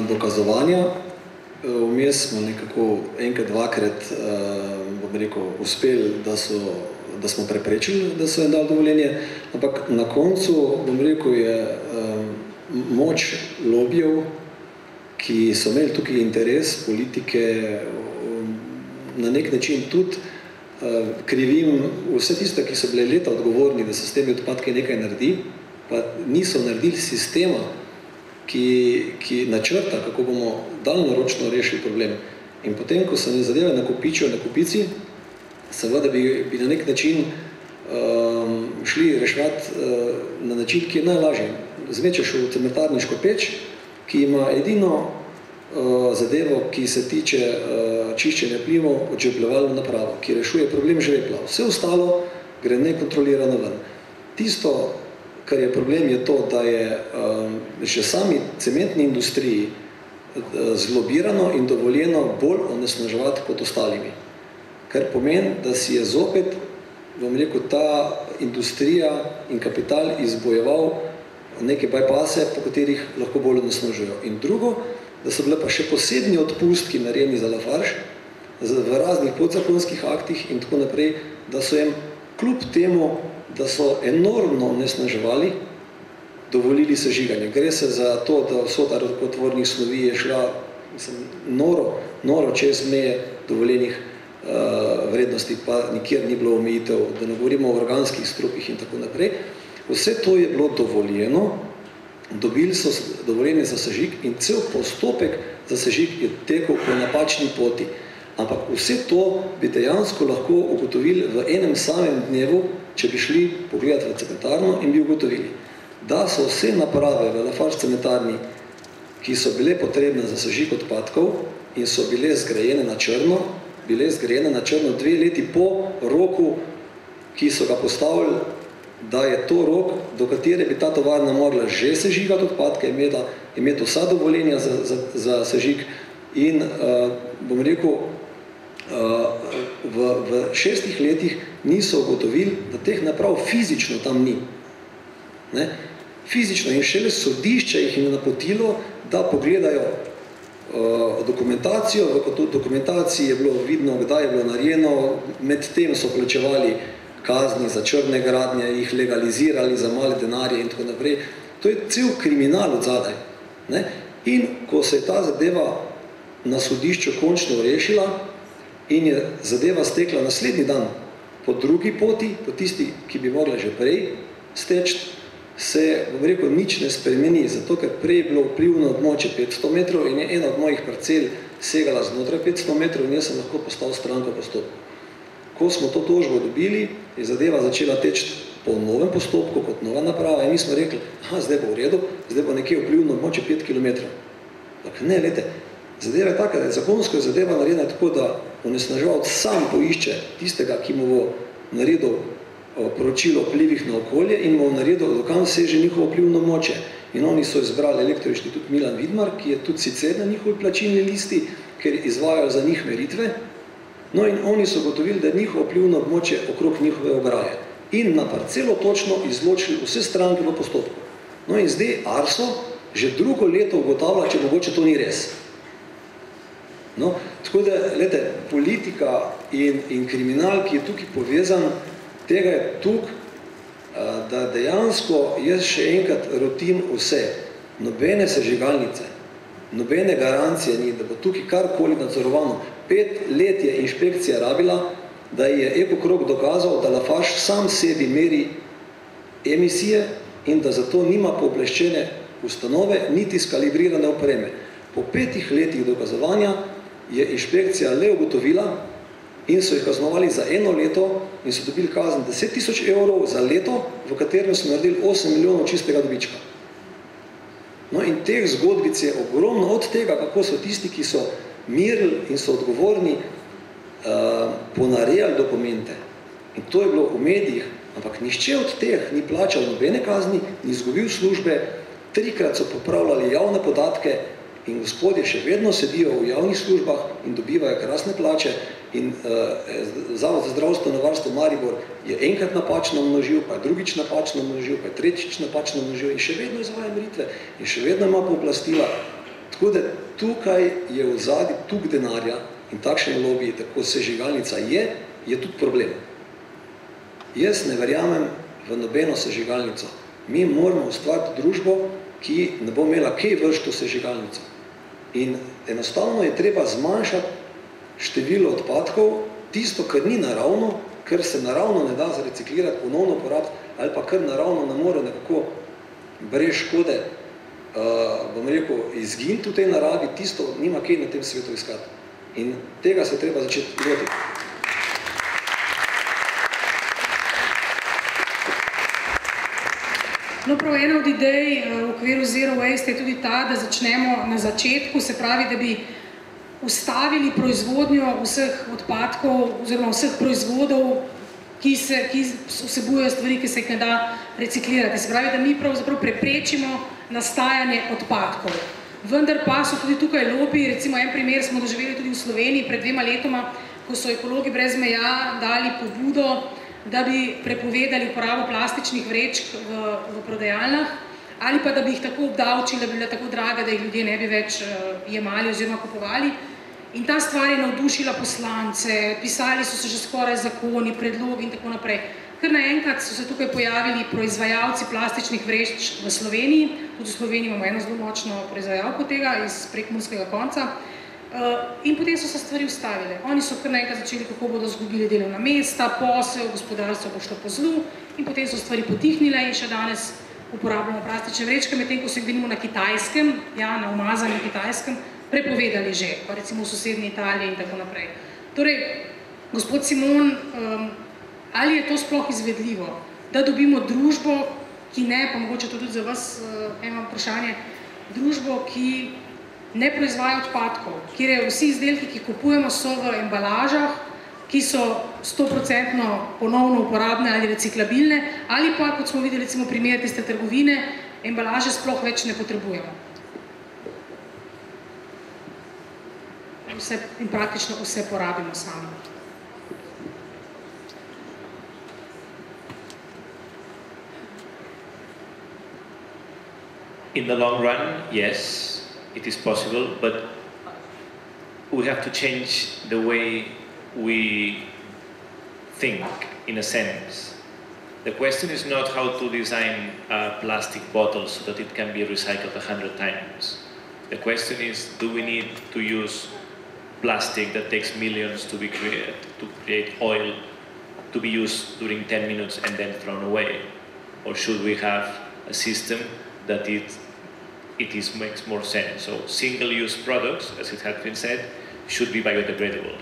dokazovanja, vmes smo nekako enkrat, dvakrat, bom rekel, uspeli, da smo preprečili, da so jim dali dovoljenje, ampak na koncu, bom rekel, je moč lobijev ki so imeli tukaj interes politike, na nek način tudi krivim vse tiste, ki so bile leta odgovorni, da se s temi odpadki nekaj naredi, pa niso naredili sistema, ki načrta, kako bomo daljnoročno rešili problem. In potem, ko se zadeve nakopičijo na kopici, seveda bi na nek način šli reševati na način, ki je najlažji. Zmečeš v cementarniško peč, ki ima edino zadevo, ki se tiče čiščenja plinov, odžepljevalno napravo, ki rešuje problem žvepla. Vse ostalo gre nekontrolirano ven. Tisto, kar je problem, je to, da je že sami cementni industriji zlobirano in dovoljeno bolj onesnaževati kot ostalimi. Kar pomeni, da si je zopet, bom rekel, ta industrija in kapital izbojeval neke bypasse, po katerih lahko bolj onesnažujejo. In drugo, da so bile pa še posebni odpustki narejeni za Lafarge v raznih podzakonskih aktih in tako naprej, da so jim kljub temu, da so enormno onesnaževali, dovolili sežiganje. Gre se za to, da vsota rakotvornih snovi je šla noro čez meje dovoljenih vrednosti, pa nikjer ni bilo omejitev, da ne govorimo o organskih strupih in tako naprej. Vse to je bilo dovoljeno, dobili so dovoljenje za sežig in cel postopek za sežig je tekel po napačni poti. Ampak vse to bi dejansko lahko ugotovili v enem samem dnevu, če bi šli pogledati v cementarno in bi ugotovili, da so vse naprave v Lafarge cementarni, ki so bile potrebne za sežig odpadkov in so bile zgrajene na črno 2 leti po roku, ki so ga postavili, da je to rok, do katere bi ta tovarna mogla že sežigati odpadke, imeti vsa dovoljenja za sežig in, bom rekel, v 6 letih niso ugotovili, da teh naprav fizično tam ni. Fizično in šele sodišče jih je napotilo, da pogledajo dokumentacijo, v dokumentaciji je bilo vidno, kdaj je bilo narejeno, med tem so plačevali kazni za črne gradnje, jih legalizirali za male denarje in tako naprej. To je cel kriminal od zadaj. In ko se je ta zadeva na sodišču končno rešila in je zadeva stekla naslednji dan po drugi poti, po tisti, ki bi mogla že prej steči, se, bom rekel, nič ne spremeni, zato ker prej je bilo vplivno območje 500 metrov in je ena od mojih parcel segala znotraj 500 metrov in jaz sem lahko postal stranka postopku. Ko smo to tožbo dobili, je zadeva začela teči po novem postopku kot nova naprava in mi smo rekli, zdaj bo v redu, zdaj bo nekje vplivno območje 5 km. Ne, lete, zadeva je taka, da je zakonsko zadeva narejena tako, da onesnaževalec sam poišče tistega, ki mu bo naredil poročilo o vplivih na okolje in mu naredil, dokam seže njihovo vplivno območje. In oni so izbrali Elektroinštitut Milan Vidmar, ki je tudi sicer na njihovi plačilni listi, ker izvajajo za njih meritve. No in oni so gotovili, da je njihovo vplivno območje okrog njihove ograje. In na parcelo točno izločili vse stranke v postopku. No in zdaj Arso že drugo leto ugotavlja, če mogoče to ni res. No, tako da, lete, politika in kriminal, ki je tukaj povezan, tega je tukaj, da dejansko jaz še enkrat rotim vse. Nobene sežigalnice, nobene garancije ni, da bo tukaj karkoli nadzorovano. 5 let je inšpekcija rabila, da je Ekokrog dokazal, da Lafarge sam sebi meri emisije in da zato nima pooblaščene ustanove, niti skalibrirane opreme. Po 5 letih dokazovanja je inšpekcija le ugotovila in so jih kaznovali za 1 leto in so dobili kazen 10 000 evrov za leto, v katerem so naredili 8 milijonov čistega dobička. No in teh zgodbic je ogromno od tega, kako so tisti, ki so merili in so odgovorni, ponarejali dokumente. In to je bilo v medijih, ampak nihče od teh ni plačal nobene kazni, ni izgubil službe, 3-krat so popravljali javne podatke in gospodje še vedno sedijo v javnih službah in dobivajo krasne plače in Zavod za zdravstveno varstvo Maribor je enkrat napačno množil, pa je drugič napačno množil, pa je tretjič napačno množil in še vedno izvaja meritve in še vedno ima pooblastila. Tako da tukaj je v zadnji tuk denarja in takšne lobiji, tako sežigalnica je tudi problem. Jaz ne verjamem v nobeno sežigalnico. Mi moramo ustvariti družbo, ki ne bo imela kaj vrš to sežigalnico. In enostavno je treba zmanjšati število odpadkov, tisto, kar ni naravno, ker se naravno ne da zreciklirati, ponovno uporabiti, ali pa kar naravno ne more nekako brez škode, bom rekel, izginiti v tej naravi, tisto nima kaj na tem svetu iskati. In tega se treba začeti lotiti. No, prav ena od idej v okviru Zero Waste je tudi ta, da začnemo na začetku, se pravi, da bi ustavili proizvodnjo vseh odpadkov oziroma vseh proizvodov, ki vsebujejo stvari, ki se jih ne da reciklirati. Se pravi, da mi pravzaprav preprečimo nastajanje odpadkov. Vendar pa so tudi tukaj lobiji, recimo en primer smo doživeli tudi v Sloveniji pred 2 letoma, ko so Ekologi brez meja dali pobudo, da bi prepovedali uporabo plastičnih vrečk v prodajalnah, ali pa da bi jih tako obdavčili, da bi bila tako draga, da jih ljudje ne bi več jemali oziroma kupovali. In ta stvar je navdušila poslance, pisali so se že skoraj zakoni, predlogi in tako naprej. Kar naenkrat so se tukaj pojavili proizvajalci plastičnih vrečk v Sloveniji, tudi v Sloveniji imamo eno zelo močno proizvajalko tega iz prekmurskega konca, in potem so se stvari ustavile. Oni so kar naenkrat začeli, kako bodo izgubili delovna mesta, posel, gospodarstvo bo šlo po zlu in potem so stvari potihnile in še danes uporabljamo plastične vrečke, medtem ko se jih na Kitajskem, ja, na umazanem Kitajskem, prepovedali že, pa recimo v sosednji Italiji in tako naprej. Torej, gospod Simon, ali je to sploh izvedljivo, da dobimo družbo, ki ne, pa mogoče to tudi za vas eno vprašanje, družbo, ki ne proizvaja odpadkov, kjer je vsi izdelki, ki kupujemo, so v embalažah, ki so 100% ponovno uporabne ali reciklabilne, ali pa, kot smo videli recimo primer tiste trgovine, embalaže sploh več ne potrebujemo. In praktično vse porabimo sami. In the long run, yes, it is possible, but we have to change the way we think, in a sense. The question is not how to design a plastic bottle so that it can be recycled 100 times. The question is, do we need to use plastic that takes millions to be created, to create oil, to be used during 10 minutes and then thrown away? Or should we have a system that makes more sense? So single-use products, as it has been said, should be biodegradable.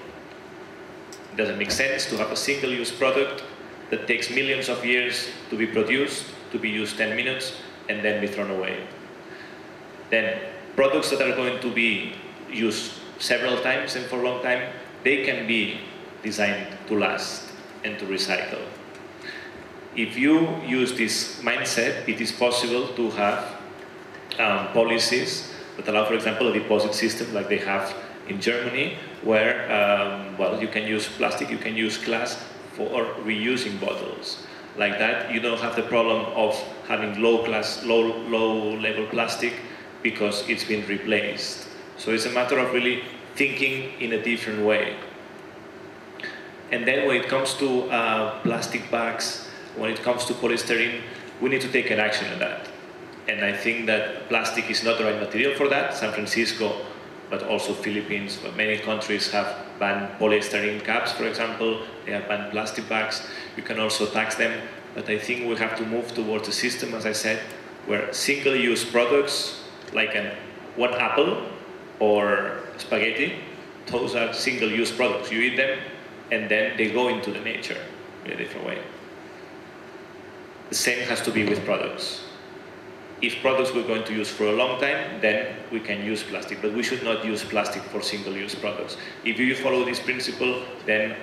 It doesn't make sense to have a single-use product that takes millions of years to be produced, to be used 10 minutes, and then be thrown away. Then products that are going to be used several times and for a long time, they can be designed to last and to recycle. If you use this mindset, it is possible to have policies that allow, for example, a deposit system like they have in Germany, where you can use plastic, you can use glass for reusing bottles. Like that, you don't have the problem of having low-level plastic because it's been replaced. So it's a matter of really thinking in a different way. And then when it comes to plastic bags, when it comes to polystyrene, we need to take an action on that. And I think that plastic is not the right material for that. San Francisco, but also Philippines, but many countries have banned polystyrene caps, for example. They have banned plastic bags. You can also tax them. But I think we have to move towards a system, as I said, where single-use products, like one apple or spaghetti, those are single-use products. You eat them, and then they go into the nature in a different way. The same has to be with products. If products we're going to use for a long time, then we can use plastic, but we should not use plastic for single-use products. If you follow this principle, then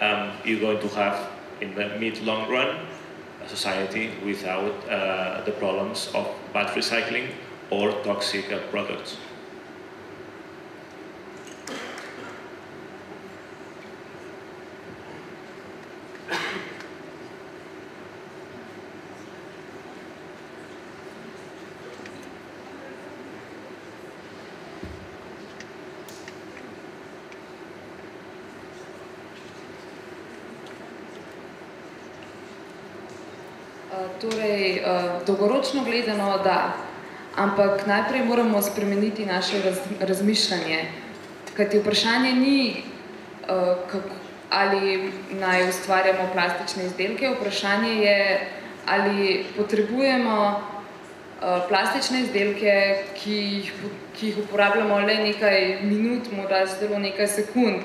you're going to have, in the mid-long run, a society without the problems of bad recycling or toxic products. Torej, dolgoročno gledano, da. ampak najprej moramo spremeniti naše razmišljanje, kajti vprašanje ni, ali naj ustvarjamo plastične izdelke, vprašanje je, ali potrebujemo plastične izdelke, ki jih uporabljamo le nekaj minut, morda zelo nekaj sekund.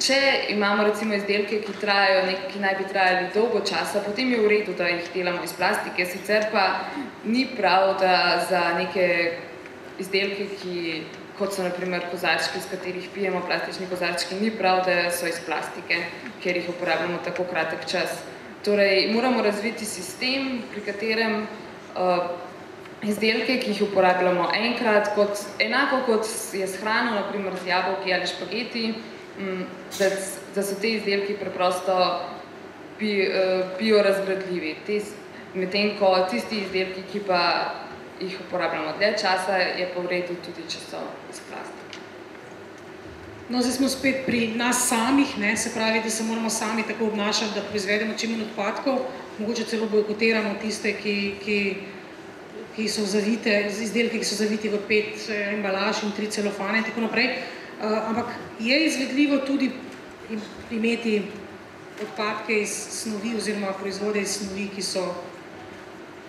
Če imamo recimo izdelke, ki naj bi trajali dolgo časa, potem je v redu, da jih delamo iz plastike, sicer pa ni prav, da za neke izdelke, kot so na primer kozarčki, iz katerih pijemo, plastični kozarčki, ni prav, da so iz plastike, ker jih uporabljamo tako kratek čas. Torej, moramo razviti sistem, pri katerem izdelke, ki jih uporabljamo enkrat, enako kot je s hrano, na primer z jabolki ali špageti, da so te izdelki preprosto biorazgradljivi. Medtem ko tisti izdelki, ki pa jih uporabljamo dlje časa, je pa v redu tudi, če so iz plastike. No, zdaj smo spet pri nas samih, se pravi, da se moramo sami tako obnašati, da proizvedemo čim manj odpadkov, mogoče celo bojkotiramo tiste, ki so zavite, izdelke, ki so zaviti v 5 embalaž in 3 celofane in tako naprej. Ampak je izvedljivo tudi imeti odpadke iz snovi oziroma proizvode iz snovi, ki so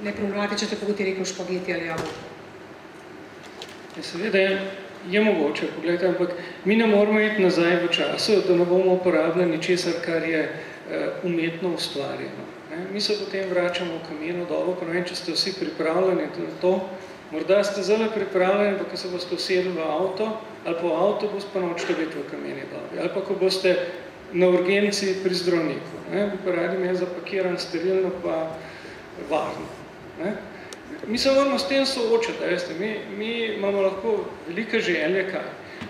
neproblematične, tako kot je rekel špageti ali jabolko. Seveda je mogoče, pogledajte, ampak mi ne moramo iti nazaj v času, da ne bomo uporabljali ničesar, kar je umetno ustvarjeno. Mi se potem vračamo v kameno dobo, pa ne vem, če ste vsi pripravljeni na to. Morda ste zelo pripravljeni, pa ko se boste usedli v avto, ali pa v avtobus, pa nočete biti v kameni dobi. Ali pa ko boste na urgenci pri zdravniku. Bi pa radi imeli zapakiran, sterilno, pa varno. Mi se moramo s tem soočati, veste, mi imamo lahko velike želje, kaj.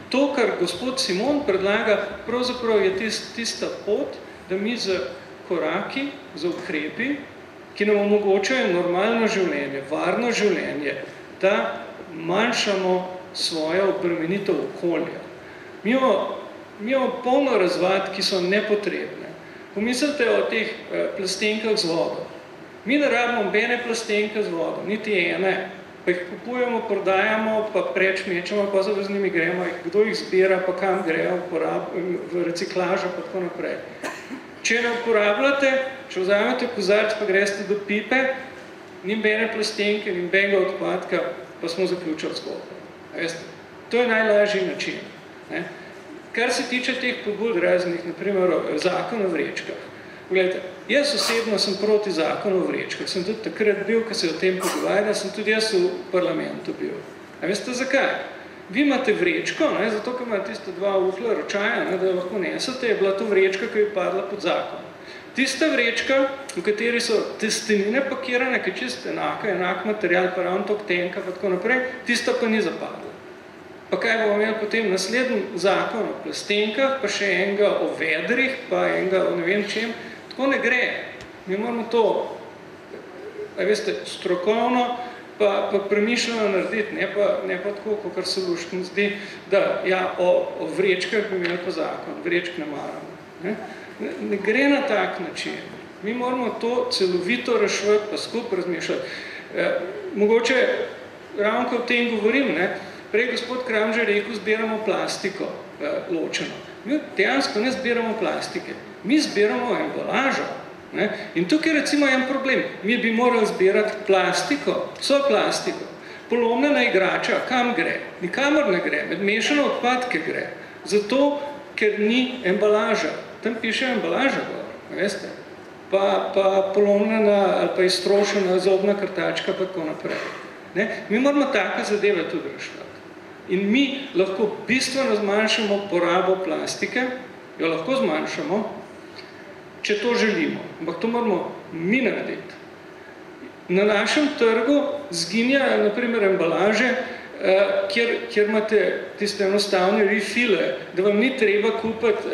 To, kar gospod Simon predlaga, pravzaprav je tista pot, da mi z koraki, z ukrepi, ki nam omogočajo normalno življenje, varno življenje, da manjšamo svojo obremenitev okolja. Mi imamo polno razvad, ki so nepotrebne. Pomislite o teh plastenkah z vodo. Mi ne rabimo nobene plastenke z vodo, niti ene, pa jih kupujemo, prodajamo, pa preč mečemo, pa z njimi gremo, kdo jih zbira, pa kam grejo, v reciklažo, pa tako naprej. Če ne uporabljate, če vzamete kozarc, pa greste do pipe, ni nobene plastenke, ni nobenega odpadka, pa smo zaključili zgodbo. To je najlažji način. Kar se tiče teh pobud raznih, naprimer zakon o vrečkah. Gledajte, jaz osebno sem proti zakonu o vrečkah. Sem tudi takrat bil, ko se o tem pogovarjal, sem tudi jaz v parlamentu bil. A veste zakaj? Vi imate vrečko, zato, ker imate tiste 2 ufla ročaja, da jo lahko nesete, je bila to vrečka, ki je padla pod zakon. Tista vrečka, v kateri so testenine pakirane, ki je čist enak material, pa ravno tok tenka, pa tako naprej, tista pa ni zapadla. Pa kaj bomo imeli potem naslednji zakon o plastenkah, pa še enega o vedrih, pa enega o ne vem čem, tako ne gre. Mi moramo to, veste, strokovno, pa premišljeno narediti, ne pa tako, kot se luštno zdi, da o vrečkah bi imeli pa zakon, vrečk ne maramo. Ne gre na tak način. Mi moramo to celovito reševati, pa skupaj razmišljati. Mogoče, ravno ko o tem govorim, prej gospod Kramžar rekel, zbiramo plastiko ločeno. Mi dejansko ne zbiramo plastike, mi zbiramo embalažo. In tukaj je recimo en problem. Mi bi morali zbirati plastiko, vso plastiko. Polomljena igrača, kam gre? Nikamor ne gre, med mešane odpadke gre. Zato, ker ni embalaža. Tam piše embalaža, veste? Pa polomljena ali pa iztrošena zobna krtačka, pa tako naprej. Mi moramo take zadeve tudi reševati. In mi lahko bistveno zmanjšamo porabo plastike, jo lahko zmanjšamo, če to želimo. Ampak to moramo mi narediti. Na našem trgu zginjajo, naprimer, embalaže, kjer imate tiste enostavne refile, da vam ni treba kupiti,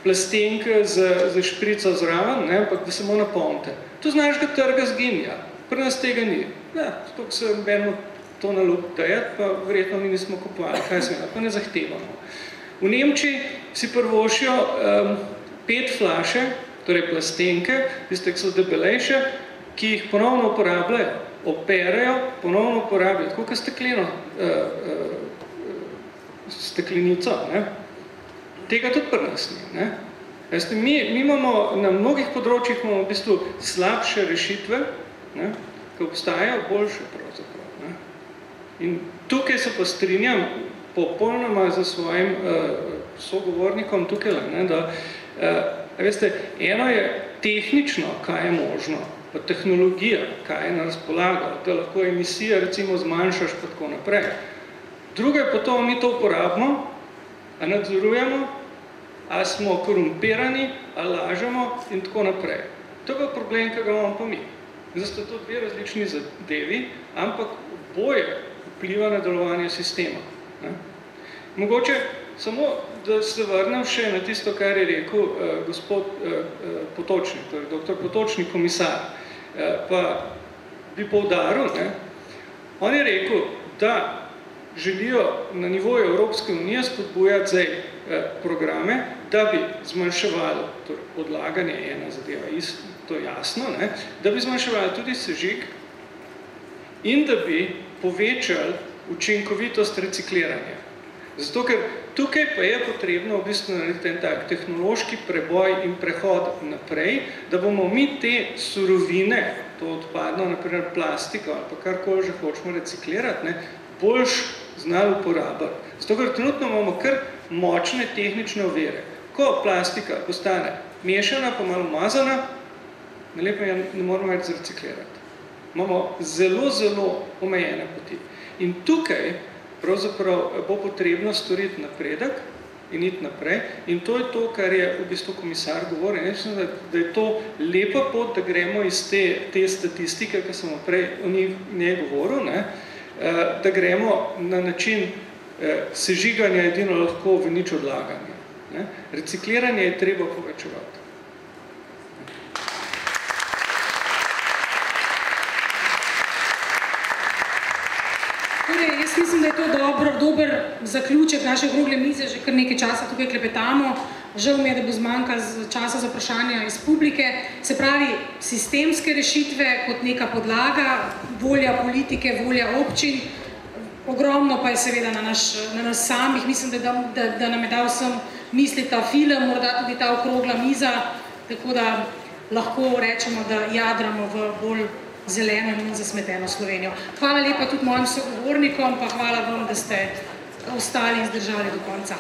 plastenke z šprico zraven, ampak da samo napolnite. To z našega trga zginja. Pri nas tega ni. Tako se benimo to nalup dajati, pa verjetno mi nismo kupovali, pa ne zahtevamo. V Nemčiji si prvošijo 5 flaše, torej plastenke, tiste, ki so debelejše, ki jih ponovno uporabljajo, operejo, ponovno uporabljajo, tako kot steklenico, ne? Tega tudi pri nas ni. Ne? Mi imamo na mnogih področjih v bistvu slabše rešitve, ne? Ki obstajajo boljše pravzaprav. Ne? In tukaj se pa strinjam popolnoma za svojim sogovornikom tukaj, ne? Da, veste, eno je tehnično, kaj je možno, pa tehnologija, kaj je na razpolago, da lahko emisija recimo zmanjšaš pa tako naprej. Drugo je pa to, mi to uporabimo, a nadzorujemo, a smo korumpirani, a lažemo in tako naprej. To je pa problem, ki ga imamo pa mi. Zdaj sta to dve različni zadevi, ampak oboje vpliva na delovanje sistema. Ne? Mogoče samo, da se vrnem še na tisto, kar je rekel gospod Potočnik, torej doktor Potočnik, komisar, pa bi poudaril, ne? On je rekel, da želijo na nivoju Evropske unije spodbujati zdaj programe, da bi zmanjševali, torej odlaganje je ena zadeva, to je jasno, ne? Da bi zmanjševali tudi sežig in da bi povečali učinkovitost recikliranja. Zato, ker tukaj pa je potrebno v bistvu narediti en tak tehnološki preboj in prehod naprej, da bomo mi te surovine, to odpadno, naprimer plastiko ali pa karkoli že hočemo reciklirati, ne, boljš znali uporabiti. Zato, ker trenutno imamo kar močne tehnične ovire. Ko plastika postane mešana pa malo umazana, lepo ne moramo več reciklirati. Imamo zelo, zelo omejene poti. In tukaj pravzaprav bo potrebno storiti napredek in iti naprej. In to je to, kar je v bistvu komisar govoril. Mislim, da je to lepa pot, da gremo iz te statistike, ki sem prej o njej govoril, ne, da gremo na način sežiganja edino lahko v nič odlaganja. Ne. Recikliranje je treba povečevati. Jaz mislim, da je to dober zaključek naše okrogle mize, že kar nekaj časa tukaj klepetamo. Žal mi je, da bo zmanjkalo časa za vprašanja iz publike. Se pravi, sistemske rešitve kot neka podlaga, volja politike, volja občin, ogromno pa je seveda na nas samih. Mislim, da nam je dal vsem misli ta film, morda tudi ta okrogla miza, tako da lahko rečemo, da jadramo v bolj zeleno in zasmeteno Slovenijo. Hvala lepa tudi mojim sogovornikom, pa hvala vam, da ste ostali in zdržali do konca.